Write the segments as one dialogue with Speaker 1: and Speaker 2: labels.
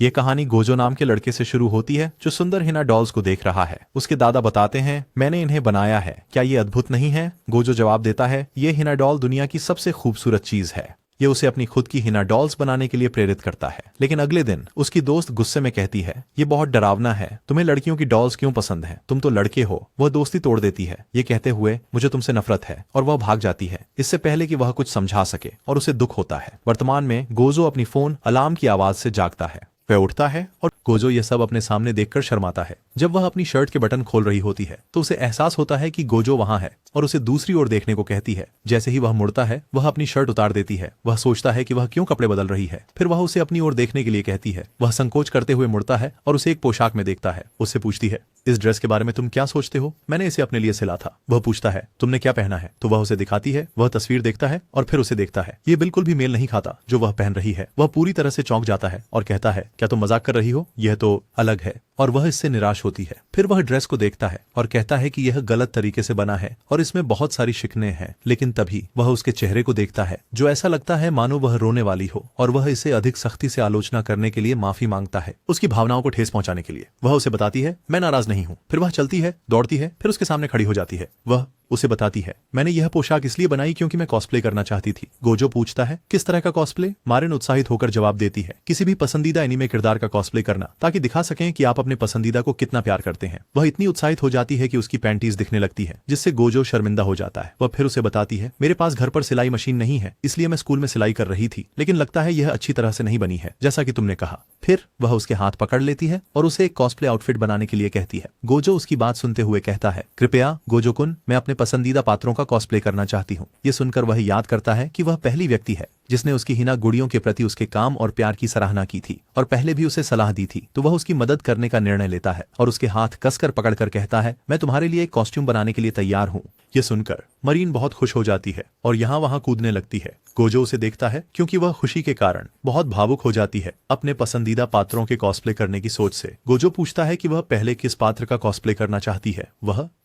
Speaker 1: ये कहानी गोजो नाम के लड़के से शुरू होती है जो सुंदर हिना डॉल्स को देख रहा है। उसके दादा बताते हैं, मैंने इन्हें बनाया है, क्या ये अद्भुत नहीं है? गोजो जवाब देता है, ये हिना डॉल दुनिया की सबसे खूबसूरत चीज है। ये उसे अपनी खुद की हिना डॉल्स बनाने के लिए प्रेरित करता है। लेकिन अगले दिन उसकी दोस्त गुस्से में कहती है, ये बहुत डरावना है, तुम्हें लड़कियों की डॉल्स क्यों पसंद है? तुम तो लड़के हो। वह दोस्ती तोड़ देती है, ये कहते हुए, मुझे तुमसे नफरत है, और वह भाग जाती है इससे पहले कि वह कुछ समझा सके, और उसे दुख होता है। वर्तमान में गोजो अपनी फोन अलार्म की आवाज से जागता है। वह उठता है और गोजो ये सब अपने सामने देखकर शर्माता है। जब वह अपनी शर्ट के बटन खोल रही होती है तो उसे एहसास होता है कि गोजो वहां है और उसे दूसरी ओर देखने को कहती है। जैसे ही वह मुड़ता है वह अपनी शर्ट उतार देती है। वह सोचता है कि वह क्यों कपड़े बदल रही है। फिर वह उसे अपनी ओर देखने के लिए कहती है। वह संकोच करते हुए मुड़ता है और उसे एक पोशाक में देखता है। उससे पूछती है, इस ड्रेस के बारे में तुम क्या सोचते हो? मैंने इसे अपने लिए सिला था। वह पूछता है, तुमने क्या पहना है? तो वह उसे दिखाती है। वह तस्वीर देखता है और फिर उसे देखता है। ये बिल्कुल भी मेल नहीं खाता जो वह पहन रही है। वह पूरी तरह से चौंक जाता है और कहता है, क्या तुम मजाक कर रही हो? यह तो अलग है। और वह इससे निराश होती है। फिर वह ड्रेस को देखता है और कहता है कि यह गलत तरीके से बना है और इसमें बहुत सारी शिकने हैं। लेकिन तभी वह उसके चेहरे को देखता है जो ऐसा लगता है मानो वह रोने वाली हो, और वह इसे अधिक सख्ती से आलोचना करने के लिए माफी मांगता है, उसकी भावनाओं को ठेस पहुंचाने के लिए। वह उसे बताती है, मैं नाराज नहीं हूं। फिर वह चलती है, दौड़ती है, फिर उसके सामने खड़ी हो जाती है। वह उसे बताती है, मैंने यह पोशाक इसलिए बनाई क्योंकि मैं कॉस्प्ले करना चाहती थी। गोजो पूछता है, किस तरह का कॉस्प्ले? मारिन उत्साहित होकर जवाब देती है, किसी भी पसंदीदा एनीमे किरदार का कॉस्प्ले करना, ताकि दिखा सकें कि आप अपने पसंदीदा को कितना प्यार करते हैं। वह इतनी उत्साहित हो जाती है कि उसकी पैंटीज दिखने लगती है, जिससे गोजो शर्मिंदा हो जाता है। वह फिर उसे बताती है, मेरे पास घर पर सिलाई मशीन नहीं है, इसलिए मैं स्कूल में सिलाई कर रही थी, लेकिन लगता है यह अच्छी तरह से नहीं बनी है, जैसा कि तुमने कहा। फिर वह उसके हाथ पकड़ लेती है और उसे एक कॉस्प्ले आउटफिट बनाने के लिए कहती है। गोजो उसकी बात सुनते हुए कहता है, कृपया गोजो कुन, मैं अपने पसंदीदा पात्रों का कॉस्प्ले करना चाहती हूँ। ये सुनकर वह याद करता है कि वह पहली व्यक्ति है जिसने उसकी हिना गुड़ियों के प्रति उसके काम और प्यार की सराहना की थी और पहले भी उसे सलाह दी थी। तो वह उसकी मदद करने का निर्णय लेता है और उसके हाथ कसकर पकड़कर कहता है, मैं तुम्हारे लिए एक कॉस्ट्यूम बनाने के लिए तैयार हूँ। ये सुनकर मरीन बहुत खुश हो जाती है और यहाँ वहाँ कूदने लगती है। गोजो उसे देखता है क्योंकि वह खुशी के कारण बहुत भावुक हो जाती है अपने पसंदीदा पात्रों के कॉस्प्ले करने की सोच से। गोजो पूछता है कि वह पहले किस पात्र का कॉस्प्ले करना चाहती है।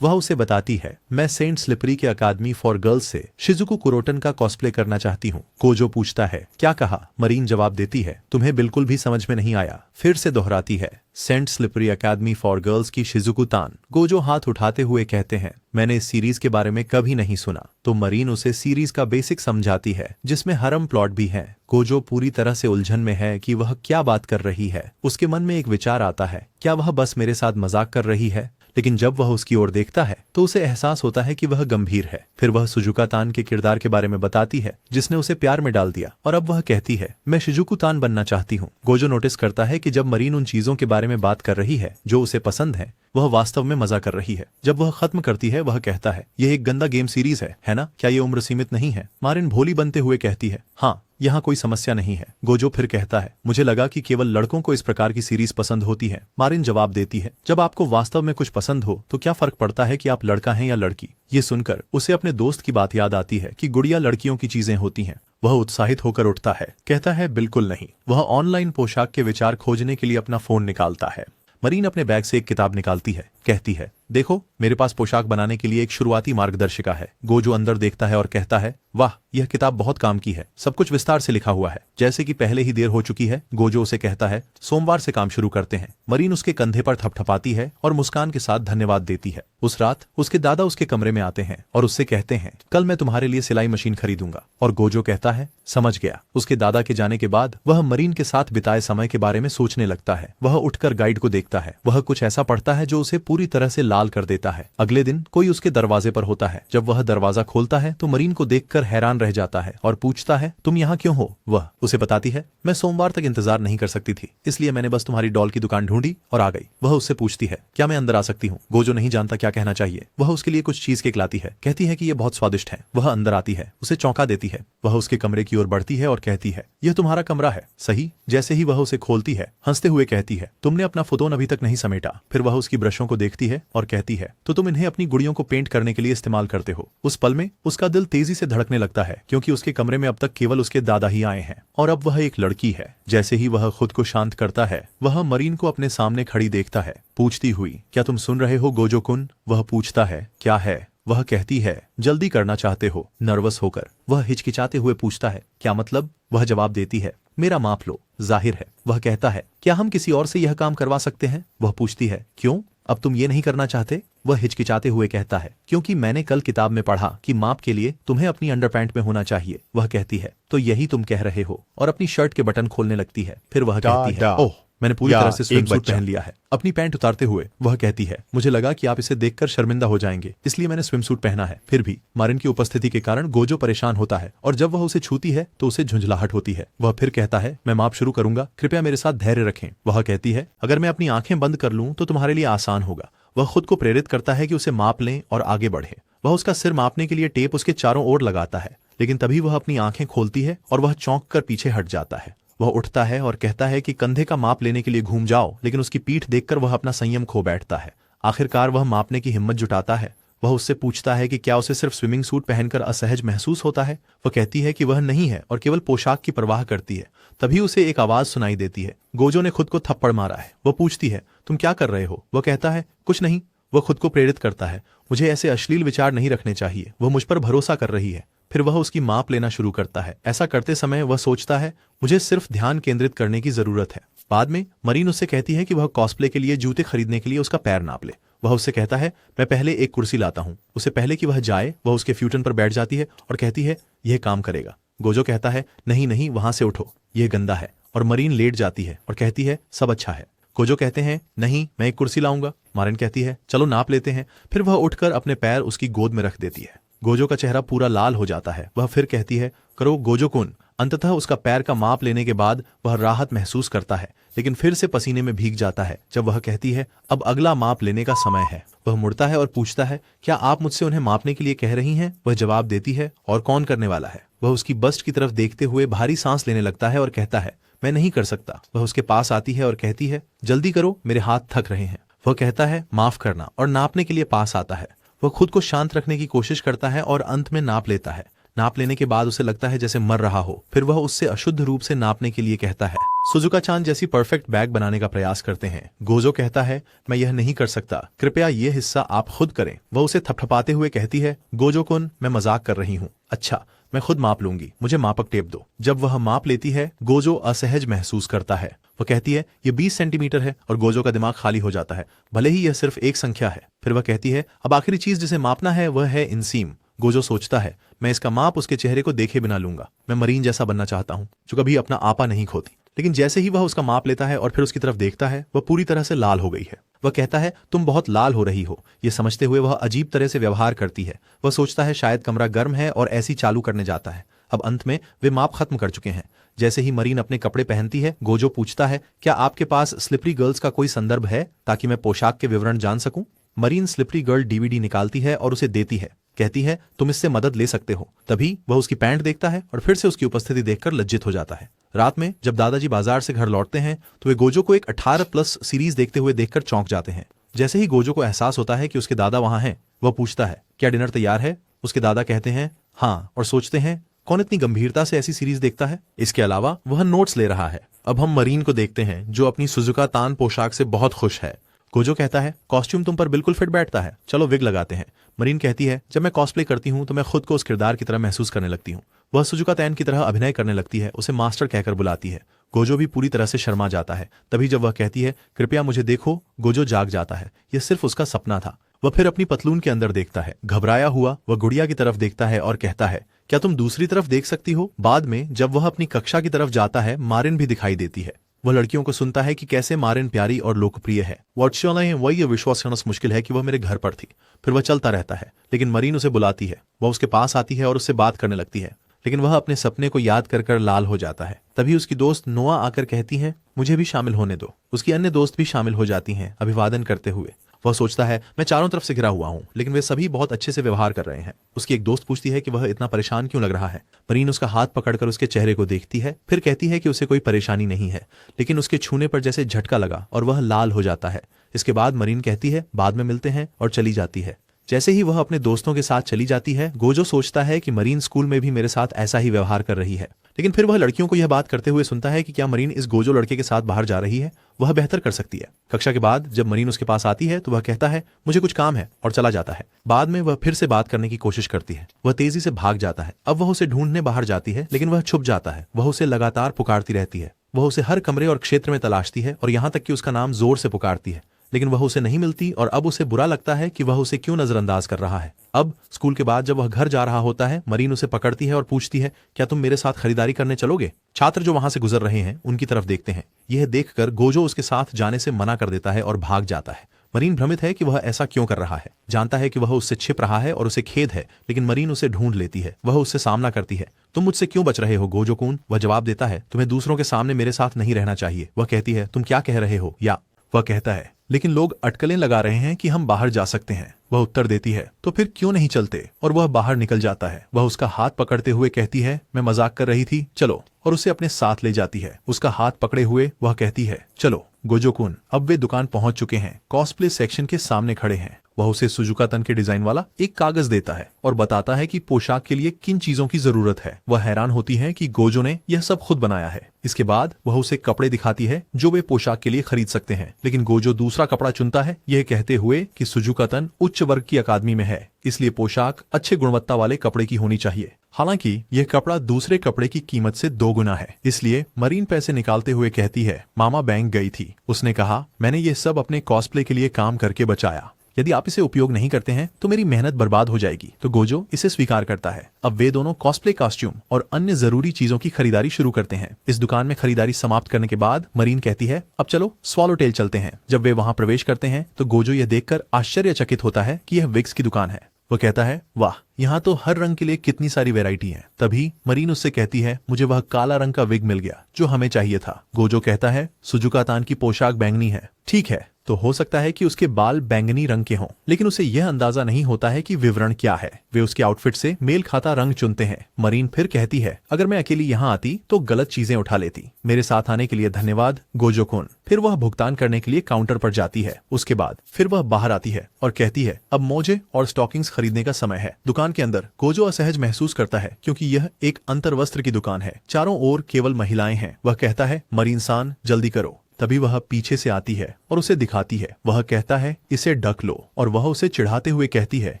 Speaker 1: वह उसे बताती है, मैं सेंट स्लिपरी के अकादमी फॉर गर्ल्स से शिजुको कुरोटन का कॉस्प्ले करना चाहती हूँ। गोजो पूछता है, क्या कहा? मरीन जवाब देती है, तुम्हें बिल्कुल भी समझ में नहीं आया। फिर से दोहराती है, saint slippery academy for girls की शिजुको तान। गोजो हाथ उठाते हुए कहते हैं, मैंने इस सीरीज के बारे में कभी नहीं सुना। तो मरीन उसे सीरीज का बेसिक समझाती है जिसमें हरम प्लॉट भी है। गोजो पूरी तरह से उलझन में है कि वह क्या बात कर रही है। उसके मन में एक विचार आता है, क्या वह बस मेरे साथ मजाक कर रही है? लेकिन जब वह उसकी ओर देखता है तो उसे एहसास होता है कि वह गंभीर है। फिर वह सुजुका तान के किरदार के बारे में बताती है जिसने उसे प्यार में डाल दिया, और अब वह कहती है, मैं शिजुको तान बनना चाहती हूँ। गोजो नोटिस करता है कि जब मरीन उन चीजों के बारे में बात कर रही है जो उसे पसंद है, वह वास्तव में मजा कर रही है। जब वह खत्म करती है वह कहता है, यह एक गंदा गेम सीरीज है ना? क्या ये उम्र सीमित नहीं है? मारिन भोली बनते हुए कहती है, हाँ, यहाँ कोई समस्या नहीं है। गोजो फिर कहता है, मुझे लगा कि केवल लड़कों को इस प्रकार की सीरीज पसंद होती है। मारिन जवाब देती है, जब आपको वास्तव में कुछ पसंद हो तो क्या फर्क पड़ता है कि आप लड़का हैं या लड़की? ये सुनकर उसे अपने दोस्त की बात याद आती है कि गुड़िया लड़कियों की चीजें होती हैं। वह उत्साहित होकर उठता है, कहता है, बिल्कुल नहीं। वह ऑनलाइन पोशाक के विचार खोजने के लिए अपना फोन निकालता है। मरीन अपने बैग से एक किताब निकालती है, कहती है, देखो, मेरे पास पोशाक बनाने के लिए एक शुरुआती मार्गदर्शिका है। गोजो अंदर देखता है और कहता है, वाह, यह किताब बहुत काम की है, सब कुछ विस्तार से लिखा हुआ है। जैसे कि पहले ही देर हो चुकी है, गोजो उसे कहता है, सोमवार से काम शुरू करते हैं। मरीन उसके कंधे पर थपथपाती है और मुस्कान के साथ धन्यवाद देती है। उस रात उसके दादा उसके कमरे में आते हैं और उससे कहते हैं, कल मैं तुम्हारे लिए सिलाई मशीन खरीदूंगा। और गोजो कहता है, समझ गया। उसके दादा के जाने के बाद वह मरीन के साथ बिताए समय के बारे में सोचने लगता है। वह उठकर गाइड को देखता है। वह कुछ ऐसा पढ़ता है जो उसे पूरी तरह से लाल कर देता है। अगले दिन कोई उसके दरवाजे पर होता है। जब वह दरवाजा खोलता है तो मरीन को देखकर हैरान रह जाता है और पूछता है, तुम यहाँ क्यों हो? वह उसे बताती है, मैं सोमवार तक इंतजार नहीं कर सकती थी, इसलिए मैंने बस तुम्हारी डॉल की दुकान ढूंढी और आ गई। वह उससे पूछती है, क्या मैं अंदर आ सकती हूँ? गोजो नहीं जानता क्या कहना चाहिए। वह उसके लिए कुछ चीज केक लाती है, कहती है कि यह बहुत स्वादिष्ट है। वह अंदर आती है, उसे चौंका देती है। वह उसके कमरे की ओर बढ़ती है और कहती है, यह तुम्हारा कमरा है, सही? जैसे ही वह उसे खोलती है, हंसते हुए कहती है, तुमने अपना फोटोन अभी तक नहीं समेटा। फिर वह उसकी ब्रशों को देखती है और कहती है, तो तुम इन्हें अपनी गुड़ियों को पेंट करने के लिए इस्तेमाल करते हो। उस पल में उसका दिल तेजी से धड़कने लगता है क्योंकि उसके कमरे में अब तक केवल उसके दादा ही आए हैं और अब वह एक लड़की है। जैसे ही वह खुद को शांत करता है, वह मरीन को अपने सामने खड़ी देखता है, पूछती हुई, क्या तुम सुन रहे हो गोजो कुन? वह पूछता है, क्या है? वह कहती है, जल्दी करना चाहते हो? नर्वस होकर वह हिचकिचाते हुए पूछता है, क्या मतलब? वह जवाब देती है, मेरा माप लो। जाहिर है वह कहता है, क्या हम किसी और से यह काम करवा सकते हैं? वह पूछती है, क्यों, अब तुम ये नहीं करना चाहते? वह हिचकिचाते हुए कहता है, क्योंकि मैंने कल किताब में पढ़ा कि माप के लिए तुम्हें अपनी अंडरपैंट में होना चाहिए। वह कहती है, तो यही तुम कह रहे हो, और अपनी शर्ट के बटन खोलने लगती है। फिर वह कहती है, ओह, मैंने पूरी तरह से स्विम सूट पहन लिया है। अपनी पैंट उतारते हुए वह कहती है, मुझे लगा कि आप इसे देखकर शर्मिंदा हो जाएंगे, इसलिए मैंने स्विम सूट पहना है। फिर भी मारिन की उपस्थिति के कारण गोजो परेशान होता है, और जब वह उसे छूती है तो उसे झुंझलाहट होती है। वह फिर कहता है, मैं माप शुरू करूंगा, कृपया मेरे साथ धैर्य रखें। वह कहती है, अगर मैं अपनी आंखें बंद कर लूं तो तुम्हारे लिए आसान होगा। वह खुद को प्रेरित करता है कि उसे माप लें और आगे बढ़े। वह उसका सिर मापने के लिए टेप उसके चारों ओर लगाता है, लेकिन तभी वह अपनी आंखें खोलती है और वह चौंक कर पीछे हट जाता है। वह उठता है और कहता है कि कंधे का माप लेने के लिए घूम जाओ, लेकिन उसकी पीठ देखकर वह अपना संयम खो बैठता है। आखिरकार वह मापने की हिम्मत जुटाता है। वह उससे पूछता है कि क्या उसे सिर्फ स्विमिंग सूट पहनकर असहज महसूस होता है। वह कहती है कि वह नहीं है और केवल पोशाक की परवाह करती है। तभी उसे एक आवाज सुनाई देती है, गोजो ने खुद को थप्पड़ मारा है। वह पूछती है, तुम क्या कर रहे हो? वह कहता है, कुछ नहीं। वह खुद को प्रेरित करता है, मुझे ऐसे अश्लील विचार नहीं रखने चाहिए। वह मुझ पर भरोसा कर रही है। फिर वह उसकी माप लेना शुरू करता है। ऐसा करते समय वह सोचता है, मुझे सिर्फ ध्यान केंद्रित करने की जरूरत है। बाद में मरीन उससे कहती है कि वह कॉस्प्ले के लिए जूते खरीदने के लिए उसका पैर नाप ले। वह उससे कहता है, मैं पहले एक कुर्सी लाता हूँ। उससे पहले कि वह जाए, वह उसके फ्यूटन पर बैठ जाती है और कहती है, यह काम करेगा। गोजो कहता है, नहीं नहीं, वहां से उठो, यह गंदा है। और मरीन लेट जाती है और कहती है, सब अच्छा है। गोजो कहते हैं, नहीं, मैं एक कुर्सी लाऊंगा। मारिन कहती है, चलो नाप लेते हैं। फिर वह उठकर अपने पैर उसकी गोद में रख देती है। गोजो का चेहरा पूरा लाल हो जाता है। वह फिर कहती है, करो गोजो कुन। अंततः उसका पैर का माप लेने के बाद वह राहत महसूस करता है, लेकिन फिर से पसीने में भीग जाता है जब वह कहती है, अब अगला माप लेने का समय है। वह मुड़ता है और पूछता है, क्या आप मुझसे उन्हें मापने के लिए कह रही हैं? वह जवाब देती है, और कौन करने वाला है? वह उसकी बस्ट की तरफ देखते हुए भारी सांस लेने लगता है और कहता है, मैं नहीं कर सकता। वह उसके पास आती है और कहती है, जल्दी करो, मेरे हाथ थक रहे हैं। वह कहता है, माफ करना, और नापने के लिए पास आता है। वह खुद को शांत रखने की कोशिश करता है और अंत में नाप लेता है। नाप लेने के बाद उसे लगता है जैसे मर रहा हो। फिर वह उससे अशुद्ध रूप से नापने के लिए कहता है। सुजुका चांद जैसी परफेक्ट बैग बनाने का प्रयास करते हैं। गोजो कहता है, मैं यह नहीं कर सकता, कृपया यह हिस्सा आप खुद करें। वह उसे थपथपाते हुए कहती है, गोजो कुन, मैं मजाक कर रही हूँ। अच्छा, मैं खुद माप लूंगी, मुझे मापक टेप दो। जब वह माप लेती है, गोजो असहज महसूस करता है। वह कहती है, यह 20 सेंटीमीटर है, और गोजो का दिमाग खाली हो जाता है, भले ही यह सिर्फ एक संख्या है। फिर वह कहती है, अब आखिरी चीज जिसे मापना है वह है इंसीम। गोजो सोचता है, मैं इसका माप उसके चेहरे को देखे बिना लूंगा। मैं मरीन जैसा बनना चाहता हूँ, जो कभी अपना आपा नहीं खोती। लेकिन जैसे ही वह उसका माप लेता है और फिर उसकी तरफ देखता है, वह पूरी तरह से लाल हो गई है। वह कहता है, तुम बहुत लाल हो रही हो। यह समझते हुए वह अजीब तरह से व्यवहार करती है। वह सोचता है शायद कमरा गर्म है और ऐसी चालू करने जाता है। अब अंत में वे माप खत्म कर चुके हैं। जैसे ही मरीन अपने कपड़े पहनती है, गोजो पूछता है, क्या आपके पास स्लिपरी गर्ल्स का कोई संदर्भ है ताकि मैं पोशाक के विवरण जान सकूं? मरीन स्लिपरी गर्ल डीवीडी निकालती है और उसे देती है। कहती है, तुम इससे मदद ले सकते हो। तभी वह उसकी पैंट देखता है और फिर से उसकी उपस्थिति देखकर लज्जित हो जाता है। रात में जब दादाजी बाजार से घर लौटते हैं तो वे गोजो को एक 18+ सीरीज देखते हुए देखकर चौंक जाते हैं। जैसे ही गोजो को एहसास होता है कि उसके दादा वहां हैं, वह पूछता है, क्या डिनर तैयार है? उसके दादा कहते हैं, हाँ, और सोचते हैं, कौन इतनी गंभीरता से ऐसी सीरीज देखता है? इसके अलावा वह नोट्स ले रहा है। अब हम मरीन को देखते हैं, जो अपनी सुजुका तान पोशाक से बहुत खुश है। गोजो कहता है, कॉस्ट्यूम तुम पर बिल्कुल फिट बैठता है, चलो विग लगाते हैं। मरीन कहती है, जब मैं कॉस्प्ले करती हूँ तो मैं खुद को उस किरदार की तरह महसूस करने लगती हूँ। वह सुजुका तैन की तरह अभिनय करने लगती है, उसे मास्टर कहकर बुलाती है। गोजो भी पूरी तरह से शर्मा जाता है। तभी जब वह कहती है, कृपया मुझे देखो, गोजो जाग जाता है। यह सिर्फ उसका सपना था। वह फिर अपनी पतलून के अंदर देखता है। घबराया हुआ वह गुड़िया की तरफ देखता है और कहता है, क्या तुम दूसरी तरफ देख सकती हो? बाद में जब वह अपनी कक्षा की तरफ जाता है, मारिन भी दिखाई देती है। वह लड़कियों को सुनता है कि कैसे मारिन प्यारी और लोकप्रिय है। वह यह विश्वास करना मुश्किल है कि वह मेरे घर पर थी। फिर वह चलता रहता है, लेकिन मरीन उसे बुलाती है। वह उसके पास आती है और उससे बात करने लगती है, लेकिन वह अपने सपने को याद कर कर लाल हो जाता है। तभी उसकी दोस्त नोआ आकर कहती है, मुझे भी शामिल होने दो। उसकी अन्य दोस्त भी शामिल हो जाती हैं, अभिवादन करते हुए। वह सोचता है, मैं चारों तरफ से घिरा हुआ हूँ, लेकिन वे सभी बहुत अच्छे से व्यवहार कर रहे हैं। उसकी एक दोस्त पूछती है कि वह इतना परेशान क्यों लग रहा है। मरीन उसका हाथ पकड़कर उसके चेहरे को देखती है, फिर कहती है कि उसे कोई परेशानी नहीं है, लेकिन उसके छूने पर जैसे झटका लगा और वह लाल हो जाता है। इसके बाद मरीन कहती है, बाद में मिलते हैं, और चली जाती है। जैसे ही वह अपने दोस्तों के साथ चली जाती है, गोजो सोचता है कि मरीन स्कूल में भी मेरे साथ ऐसा ही व्यवहार कर रही है, लेकिन फिर वह लड़कियों को यह बात करते हुए सुनता है कि क्या मरीन इस गोजो लड़के के साथ बाहर जा रही है, वह बेहतर कर सकती है। कक्षा के बाद जब मरीन उसके पास आती है तो वह कहता है मुझे कुछ काम है और चला जाता है। बाद में वह फिर से बात करने की कोशिश करती है। वह तेजी से भाग जाता है। अब वह उसे ढूंढने बाहर जाती है, लेकिन वह छुप जाता है। वह उसे लगातार पुकारती रहती है। वह उसे हर कमरे और क्षेत्र में तलाशती है और यहाँ तक कि उसका नाम जोर से पुकारती है, लेकिन वह उसे नहीं मिलती और अब उसे बुरा लगता है कि वह उसे क्यों नजरअंदाज कर रहा है। अब स्कूल के बाद जब वह घर जा रहा होता है, मरीन उसे पकड़ती है और पूछती है क्या तुम मेरे साथ खरीदारी करने चलोगे। छात्र जो वहां से गुजर रहे हैं उनकी तरफ देखते हैं। यह देखकर गोजो उसके साथ जाने से मना कर देता है और भाग जाता है। मरीन भ्रमित है कि वह ऐसा क्यों कर रहा है। जानता है कि वह उससे छिप रहा है और उसे खेद है, लेकिन मरीन उसे ढूंढ लेती है। वह उससे सामना करती है। तुम मुझसे क्यों बच रहे हो गोजो कुन। वह जवाब देता है तुम्हें दूसरों के सामने मेरे साथ नहीं रहना चाहिए। वह कहती है तुम क्या कह रहे हो, या वह कहता है लेकिन लोग अटकलें लगा रहे हैं कि हम बाहर जा सकते हैं। वह उत्तर देती है तो फिर क्यों नहीं चलते, और वह बाहर निकल जाता है। वह उसका हाथ पकड़ते हुए कहती है मैं मजाक कर रही थी, चलो, और उसे अपने साथ ले जाती है। उसका हाथ पकड़े हुए वह कहती है चलो गोजो कुन। अब वे दुकान पहुंच चुके हैं। कॉस्प्ले सेक्शन के सामने खड़े हैं। वह उसे सुजुका तन के डिजाइन वाला एक कागज देता है और बताता है कि पोशाक के लिए किन चीजों की जरूरत है। वह हैरान होती है कि गोजो ने यह सब खुद बनाया है। इसके बाद वह उसे कपड़े दिखाती है जो वे पोशाक के लिए खरीद सकते हैं, लेकिन गोजो दूसरा कपड़ा चुनता है, यह कहते हुए कि सुजुका तन उच्च वर्ग की अकादमी में है, इसलिए पोशाक अच्छे गुणवत्ता वाले कपड़े की होनी चाहिए। हालांकि यह कपड़ा दूसरे कपड़े की कीमत से 2 गुना है। इसलिए मरीन पैसे निकालते हुए कहती है मामा बैंक गई थी, उसने कहा मैंने ये सब अपने कॉस्प्ले के लिए काम करके बचाया। यदि आप इसे उपयोग नहीं करते हैं तो मेरी मेहनत बर्बाद हो जाएगी। तो गोजो इसे स्वीकार करता है। अब वे दोनों कॉस्प्ले कॉस्ट्यूम और अन्य जरूरी चीजों की खरीदारी शुरू करते हैं। इस दुकान में खरीदारी समाप्त करने के बाद मरीन कहती है अब चलो स्वॉलोटेल चलते हैं। जब वे वहां प्रवेश करते हैं तो गोजो यह देखकर आश्चर्यचकित होता है कि यह विग्स की दुकान है। वह कहता है वाह, यहाँ तो हर रंग के लिए कितनी सारी वैरायटी है। तभी मरीन उससे कहती है मुझे वह काला रंग का विग मिल गया जो हमें चाहिए था। गोजो कहता है सुजुका तान की पोशाक बैंगनी है। ठीक है, तो हो सकता है कि उसके बाल बैंगनी रंग के हों, लेकिन उसे यह अंदाजा नहीं होता है कि विवरण क्या है। वे उसके आउटफिट से मेल खाता रंग चुनते हैं। मरीन फिर कहती है अगर मैं अकेली यहाँ आती तो गलत चीजें उठा लेती। मेरे साथ आने के लिए धन्यवाद गोजो कुन। फिर वह भुगतान करने के लिए काउंटर पर जाती है। उसके बाद फिर वह बाहर आती है और कहती है अब मोजे और स्टॉकिंग्स खरीदने का समय है। दुकान के अंदर गोजो असहज महसूस करता है क्योंकि यह एक अंतर्वस्त्र की दुकान है। चारों ओर केवल महिलाएं हैं। वह कहता है मरीन सान जल्दी करो। तभी वह पीछे से आती है और उसे दिखाती है। वह कहता है इसे ढक लो, और वह उसे चिढ़ाते हुए कहती है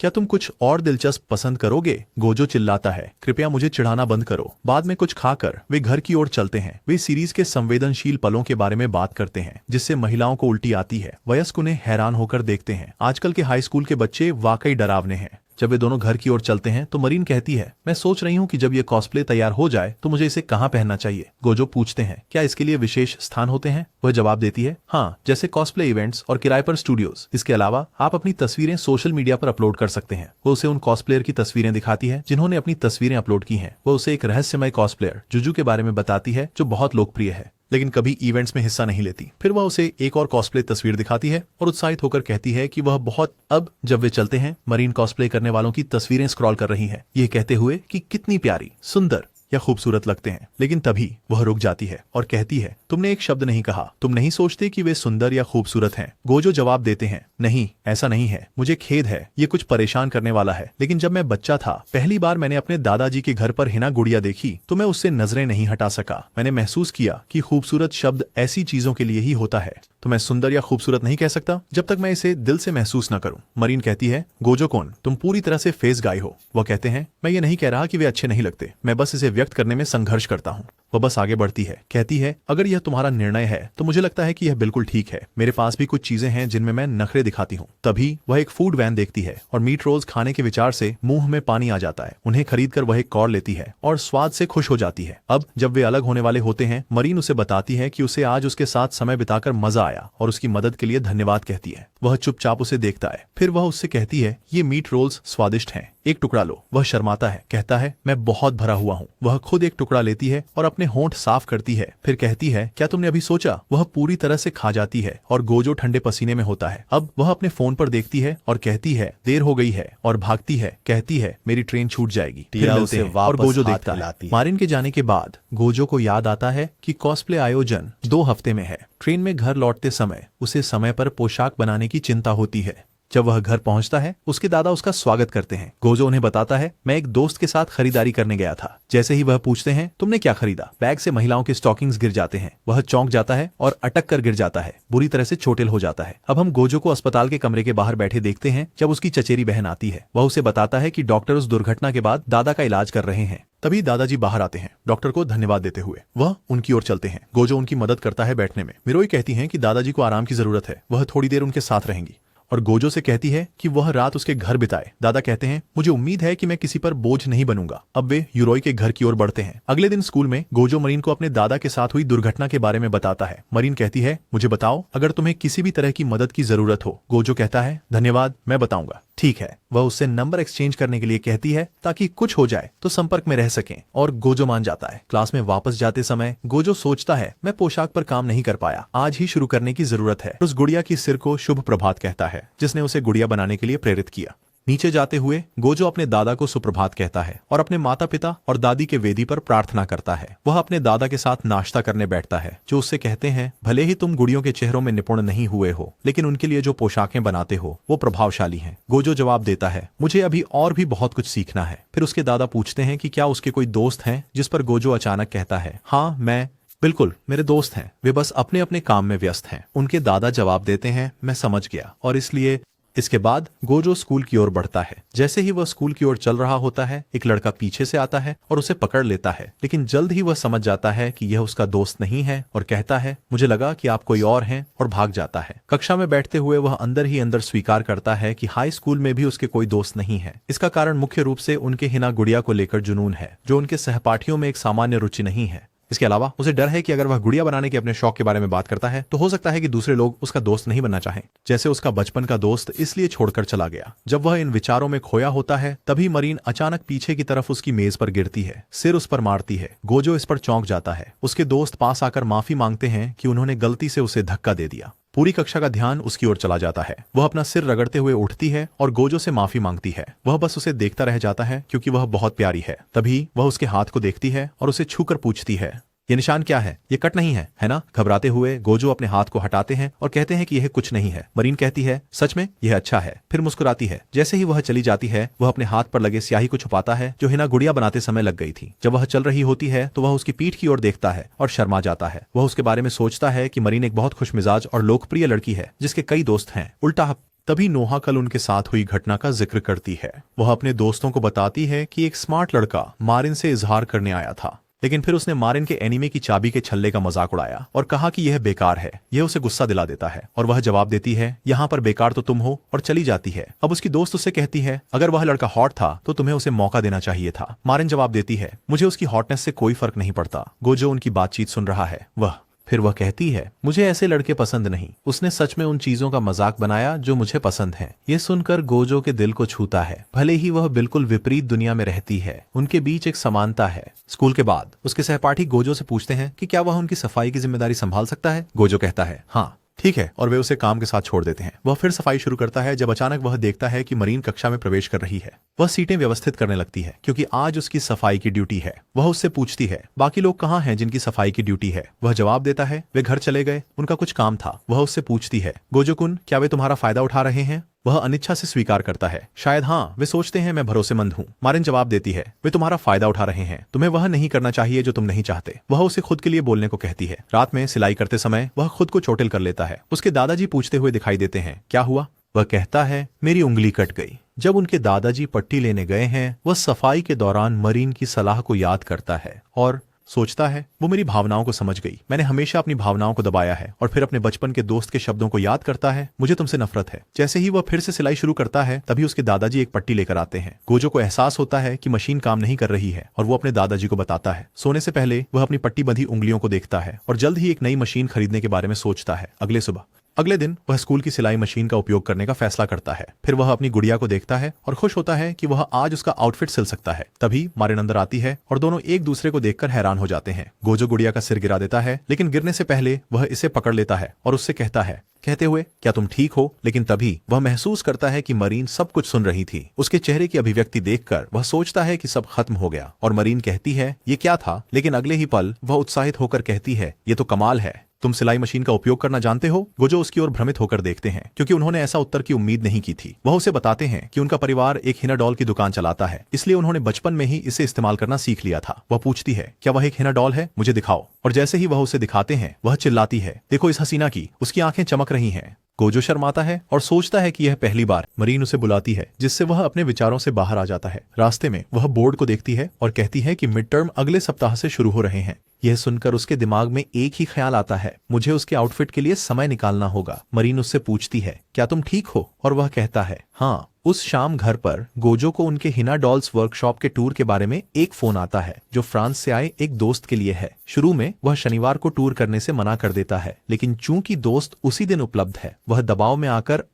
Speaker 1: क्या तुम कुछ और दिलचस्प पसंद करोगे। गोजो चिल्लाता है कृपया मुझे चिढ़ाना बंद करो। बाद में कुछ खाकर वे घर की ओर चलते हैं। वे सीरीज के संवेदनशील पलों के बारे में बात करते हैं जिससे महिलाओं को उल्टी आती है। वयस्क उन्हें हैरान होकर देखते हैं। आजकल के हाई स्कूल के बच्चे वाकई डरावने हैं। जब वे दोनों घर की ओर चलते हैं तो मरीन कहती है मैं सोच रही हूँ कि जब ये कॉस्प्ले तैयार हो जाए तो मुझे इसे कहाँ पहनना चाहिए। गोजो पूछते हैं क्या इसके लिए विशेष स्थान होते हैं। वह जवाब देती है हाँ, जैसे कॉस्प्ले इवेंट्स और किराए पर स्टूडियोज। इसके अलावा आप अपनी तस्वीरें सोशल मीडिया पर अपलोड कर सकते हैं। वो उसे उन कॉस्प्लेयर की तस्वीरें दिखाती है जिन्होंने अपनी तस्वीरें अपलोड की हैं। वो उसे एक रहस्यमय कॉस्प्लेयर जुजू के बारे में बताती है जो बहुत लोकप्रिय है, लेकिन कभी इवेंट्स में हिस्सा नहीं लेती। फिर वह उसे एक और कॉस्प्ले तस्वीर दिखाती है और उत्साहित होकर कहती है कि वह बहुत। अब जब वे चलते हैं मरीन कॉस्प्ले करने वालों की तस्वीरें स्क्रॉल कर रही है, ये कहते हुए कि कितनी प्यारी, सुंदर या खूबसूरत लगते हैं। लेकिन तभी वह रुक जाती है और कहती है तुमने एक शब्द नहीं कहा। तुम नहीं सोचते कि वे सुंदर या खूबसूरत हैं। गोजो जवाब देते हैं नहीं, ऐसा नहीं है, मुझे खेद है, ये कुछ परेशान करने वाला है, लेकिन जब मैं बच्चा था पहली बार मैंने अपने दादाजी के घर पर हिना गुड़िया देखी तो मैं उससे नजरें नहीं हटा सका। मैंने महसूस किया कि खूबसूरत शब्द ऐसी चीजों के लिए ही होता है। तो मैं सुंदर या खूबसूरत नहीं कह सकता जब तक मैं इसे दिल से महसूस न करूं। मरीन कहती है गोजो कुन तुम पूरी तरह से फेस गाय हो। वह कहते हैं मैं ये नहीं कह रहा कि वे अच्छे नहीं लगते, मैं बस इसे व्यक्त करने में संघर्ष करता हूँ। वह बस आगे बढ़ती है, कहती है अगर यह तुम्हारा निर्णय है तो मुझे लगता है कि यह बिल्कुल ठीक है। मेरे पास भी कुछ चीजें हैं जिनमें मैं नखरे दिखाती हूँ। तभी वह एक फूड वैन देखती है और मीट रोल्स खाने के विचार से मुंह में पानी आ जाता है। उन्हें खरीदकर वह एक कौर लेती है और स्वाद से खुश हो जाती है। अब जब वे अलग होने वाले होते हैं मरीन उसे बताती है कि उसे आज उसके साथ समय बिताकर मजा आया और उसकी मदद के लिए धन्यवाद कहती है। वह चुपचाप उसे देखता है। फिर वह उससे कहती है ये मीट रोल्स स्वादिष्ट हैं, एक टुकड़ा लो। वह शर्माता है, कहता है मैं बहुत भरा हुआ हूँ। वह खुद एक टुकड़ा लेती है और अपने होंठ साफ करती है। फिर कहती है क्या तुमने अभी सोचा। वह पूरी तरह से खा जाती है और गोजो ठंडे पसीने में होता है। अब वह अपने फोन पर देखती है और कहती है देर हो गई है और भागती है। कहती है मेरी ट्रेन छूट जाएगी। फिर मिलते हैं और गोजो देखता है। मारिन के जाने के बाद गोजो को याद आता है कि कॉस्प्ले आयोजन 2 हफ्ते में है। ट्रेन में घर लौटते समय उसे समय पर पोशाक बनाने की चिंता होती है। जब वह घर पहुंचता है उसके दादा उसका स्वागत करते हैं। गोजो उन्हें बताता है, मैं एक दोस्त के साथ खरीदारी करने गया था। जैसे ही वह पूछते हैं, तुमने क्या खरीदा? बैग से महिलाओं के स्टॉकिंग्स गिर जाते हैं। वह चौंक जाता है और अटक कर गिर जाता है, बुरी तरह से चोटिल हो जाता है। अब हम गोजो को अस्पताल के कमरे के बाहर बैठे देखते हैं जब उसकी चचेरी बहन आती है। वह उसे बताता है कि डॉक्टर उस दुर्घटना के बाद दादा का इलाज कर रहे हैं। तभी दादाजी बाहर आते हैं, डॉक्टर को धन्यवाद देते हुए। वह उनकी ओर चलते हैं। गोजो उनकी मदद करता है बैठने में। मिरोई कहती हैं कि दादाजी को आराम की जरूरत है, वह थोड़ी देर उनके साथ रहेंगी और गोजो से कहती है कि वह रात उसके घर बिताए। दादा कहते हैं, मुझे उम्मीद है कि मैं किसी पर बोझ नहीं बनूंगा। अब वे यूरोई के घर की ओर बढ़ते हैं। अगले दिन स्कूल में गोजो मरीन को अपने दादा के साथ हुई दुर्घटना के बारे में बताता है। मरीन कहती है, मुझे बताओ अगर तुम्हें किसी भी तरह की मदद की जरूरत हो। गोजो कहता है, धन्यवाद, मैं बताऊंगा। ठीक है। वह उससे नंबर एक्सचेंज करने के लिए कहती है ताकि कुछ हो जाए तो संपर्क में रह सकें, और गोजो मान जाता है। क्लास में वापस जाते समय गोजो सोचता है, मैं पोशाक पर काम नहीं कर पाया, आज ही शुरू करने की जरूरत है। उस गुड़िया की सिर को शुभ प्रभात कहता है जिसने उसे गुड़िया बनाने के लिए प्रेरित किया। नीचे जाते हुए गोजो अपने दादा को सुप्रभात कहता है और अपने माता पिता और दादी के वेदी पर प्रार्थना करता है। वह अपने दादा के साथ नाश्ता करने बैठता है, जो उससे कहते हैं, भले ही तुम गुड़ियों के चेहरों में निपुण नहीं हुए हो, लेकिन उनके लिए जो पोशाकें बनाते हो वो प्रभावशाली हैं। गोजो जवाब देता है, मुझे अभी और भी बहुत कुछ सीखना है। फिर उसके दादा पूछते हैं कि क्या उसके कोई दोस्त हैं, जिस पर गोजो अचानक कहता है, हाँ बिल्कुल, मेरे दोस्त हैं, वे बस अपने अपने काम में व्यस्त हैं। उनके दादा जवाब देते हैं, मैं समझ गया। और इसलिए इसके बाद गोजो स्कूल की ओर बढ़ता है। जैसे ही वह स्कूल की ओर चल रहा होता है, एक लड़का पीछे से आता है और उसे पकड़ लेता है, लेकिन जल्द ही वह समझ जाता है कि यह उसका दोस्त नहीं है और कहता है, मुझे लगा कि आप कोई और हैं, और भाग जाता है। कक्षा में बैठते हुए वह अंदर ही अंदर स्वीकार करता है कि हाई स्कूल में भी उसके कोई दोस्त नहीं है। इसका कारण मुख्य रूप से उनके हिना गुड़िया को लेकर जुनून है, जो उनके सहपाठियों में एक सामान्य रुचि नहीं है। इसके अलावा उसे डर है कि अगर वह गुड़िया बनाने के अपने शौक के बारे में बात करता है तो हो सकता है कि दूसरे लोग उसका दोस्त नहीं बनना चाहें, जैसे उसका बचपन का दोस्त इसलिए छोड़कर चला गया। जब वह इन विचारों में खोया होता है, तभी मरीन अचानक पीछे की तरफ उसकी मेज पर गिरती है, सिर उस पर मारती है। गोजो इस पर चौंक जाता है। उसके दोस्त पास आकर माफी मांगते हैं कि उन्होंने गलती से उसे धक्का दे दिया। पूरी कक्षा का ध्यान उसकी ओर चला जाता है। वह अपना सिर रगड़ते हुए उठती है और गोजो से माफी मांगती है। वह बस उसे देखता रह जाता है क्योंकि वह बहुत प्यारी है। तभी वह उसके हाथ को देखती है और उसे छूकर पूछती है, ये निशान क्या है? ये कट नहीं है ना? घबराते हुए गोजो अपने हाथ को हटाते हैं और कहते हैं कि यह कुछ नहीं है। मरीन कहती है, सच में यह अच्छा है। फिर मुस्कुराती है। जैसे ही वह चली जाती है, वह अपने हाथ पर लगे स्याही को छुपाता है जो हिना गुड़िया बनाते समय लग गई थी। जब वह चल रही होती है तो वह उसकी पीठ की ओर देखता है और शर्मा जाता है। वह उसके बारे में सोचता है कि मरीन एक बहुत खुशमिजाज और लोकप्रिय लड़की है जिसके कई दोस्त हैं। उल्टा तभी नोहा कल उनके साथ हुई घटना का जिक्र करती है। वह अपने दोस्तों को बताती है कि एक स्मार्ट लड़का मारिन से इजहार करने आया था, लेकिन फिर उसने मारिन के एनीमे की चाबी के छल्ले का मजाक उड़ाया और कहा कि यह बेकार है। यह उसे गुस्सा दिला देता है और वह जवाब देती है, यहाँ पर बेकार तो तुम हो, और चली जाती है। अब उसकी दोस्त उससे कहती है, अगर वह लड़का हॉट था तो तुम्हें उसे मौका देना चाहिए था। मारिन जवाब देती है, मुझे उसकी हॉटनेस से कोई फर्क नहीं पड़ता। गोजो उनकी बातचीत सुन रहा है। फिर वह कहती है, मुझे ऐसे लड़के पसंद नहीं। उसने सच में उन चीजों का मजाक बनाया जो मुझे पसंद हैं। ये सुनकर गोजो के दिल को छूता है। भले ही वह बिल्कुल विपरीत दुनिया में रहती है, उनके बीच एक समानता है। स्कूल के बाद उसके सहपाठी गोजो से पूछते हैं कि क्या वह उनकी सफाई की जिम्मेदारी संभाल सकता है। गोजो कहता है, हाँ ठीक है, और वे उसे काम के साथ छोड़ देते हैं। वह फिर सफाई शुरू करता है जब अचानक वह देखता है कि मरीन कक्षा में प्रवेश कर रही है। वह सीटें व्यवस्थित करने लगती है क्योंकि आज उसकी सफाई की ड्यूटी है। वह उससे पूछती है, बाकी लोग कहाँ हैं जिनकी सफाई की ड्यूटी है? वह जवाब देता है, वे घर चले गए, उनका कुछ काम था। वह उससे पूछती है, गोजो-कुन, क्या वे तुम्हारा फायदा उठा रहे हैं? वह अनिच्छा से स्वीकार करता है, शायद हाँ, वे सोचते हैं मैं भरोसेमंद हूँ। मारिन जवाब देती है, वे तुम्हारा फायदा उठा रहे हैं, तुम्हें वह नहीं करना चाहिए जो तुम नहीं चाहते। वह उसे खुद के लिए बोलने को कहती है। रात में सिलाई करते समय वह खुद को चोटिल कर लेता है। उसके दादाजी पूछते हुए दिखाई देते हैं, क्या हुआ? वह कहता है, मेरी उंगली कट गई। जब उनके दादाजी पट्टी लेने गए हैं, वह सफाई के दौरान मरीन की सलाह को याद करता है और सोचता है, वो मेरी भावनाओं को समझ गई। मैंने हमेशा अपनी भावनाओं को दबाया है। और फिर अपने बचपन के दोस्त के शब्दों को याद करता है, मुझे तुमसे नफरत है। जैसे ही वह फिर से सिलाई शुरू करता है, तभी उसके दादाजी एक पट्टी लेकर आते हैं। गोजो को एहसास होता है कि मशीन काम नहीं कर रही है और वो अपने दादाजी को बताता है। सोने से पहले वह अपनी पट्टी बंधी उंगलियों को देखता है और जल्द ही एक नई मशीन खरीदने के बारे में सोचता है। अगले दिन वह स्कूल की सिलाई मशीन का उपयोग करने का फैसला करता है। फिर वह अपनी गुड़िया को देखता है और खुश होता है कि वह आज उसका आउटफिट सिल सकता है। तभी मारिन अंदर आती है और दोनों एक दूसरे को देखकर हैरान हो जाते हैं। गोजो गुड़िया का सिर गिरा देता है, लेकिन गिरने से पहले वह इसे पकड़ लेता है और उससे कहता है, कहते हुए, क्या तुम ठीक हो? लेकिन तभी वह महसूस करता है कि मरीन सब कुछ सुन रही थी। उसके चेहरे की अभिव्यक्ति देखकर वह सोचता है कि सब खत्म हो गया और मरीन कहती है, ये क्या था? लेकिन अगले ही पल वह उत्साहित होकर कहती है, ये तो कमाल है। तुम सिलाई मशीन का उपयोग करना जानते हो? गोजो उसकी ओर भ्रमित होकर देखते हैं, क्योंकि उन्होंने ऐसा उत्तर की उम्मीद नहीं की थी। वह उसे बताते हैं कि उनका परिवार एक हिना डॉल की दुकान चलाता है, इसलिए उन्होंने बचपन में ही इसे इस्तेमाल करना सीख लिया था। वह पूछती है, क्या वह एक हिना डॉल है? मुझे दिखाओ। और जैसे ही वह उसे दिखाते हैं, वह चिल्लाती है, देखो इस हसीना की, उसकी आंखें चमक रही हैं। गोजो शर्माता है और सोचता है कि यह पहली बार मरीन उसे बुलाती है, जिससे वह अपने विचारों से बाहर आ जाता है। रास्ते में वह बोर्ड को देखती है और कहती है कि मिड टर्म अगले सप्ताह से शुरू हो रहे हैं। यह सुनकर उसके दिमाग में एक ही ख्याल आता है, मुझे उसके आउटफिट के लिए समय निकालना होगा। मरीन उससे पूछती है, क्या तुम ठीक हो? और वह कहता है, हाँ। उस शाम घर पर गोजो को उनके हिना डॉल्स वर्कशॉप के टूर के बारे में एक फोन आता है, जो फ्रांस से आए एक दोस्त के लिए है। शुरू में वह शनिवार को टूर करने से मना कर देता है, लेकिन चूंकि दोस्त उसी दिन उपलब्ध है, वह दबाव में आकर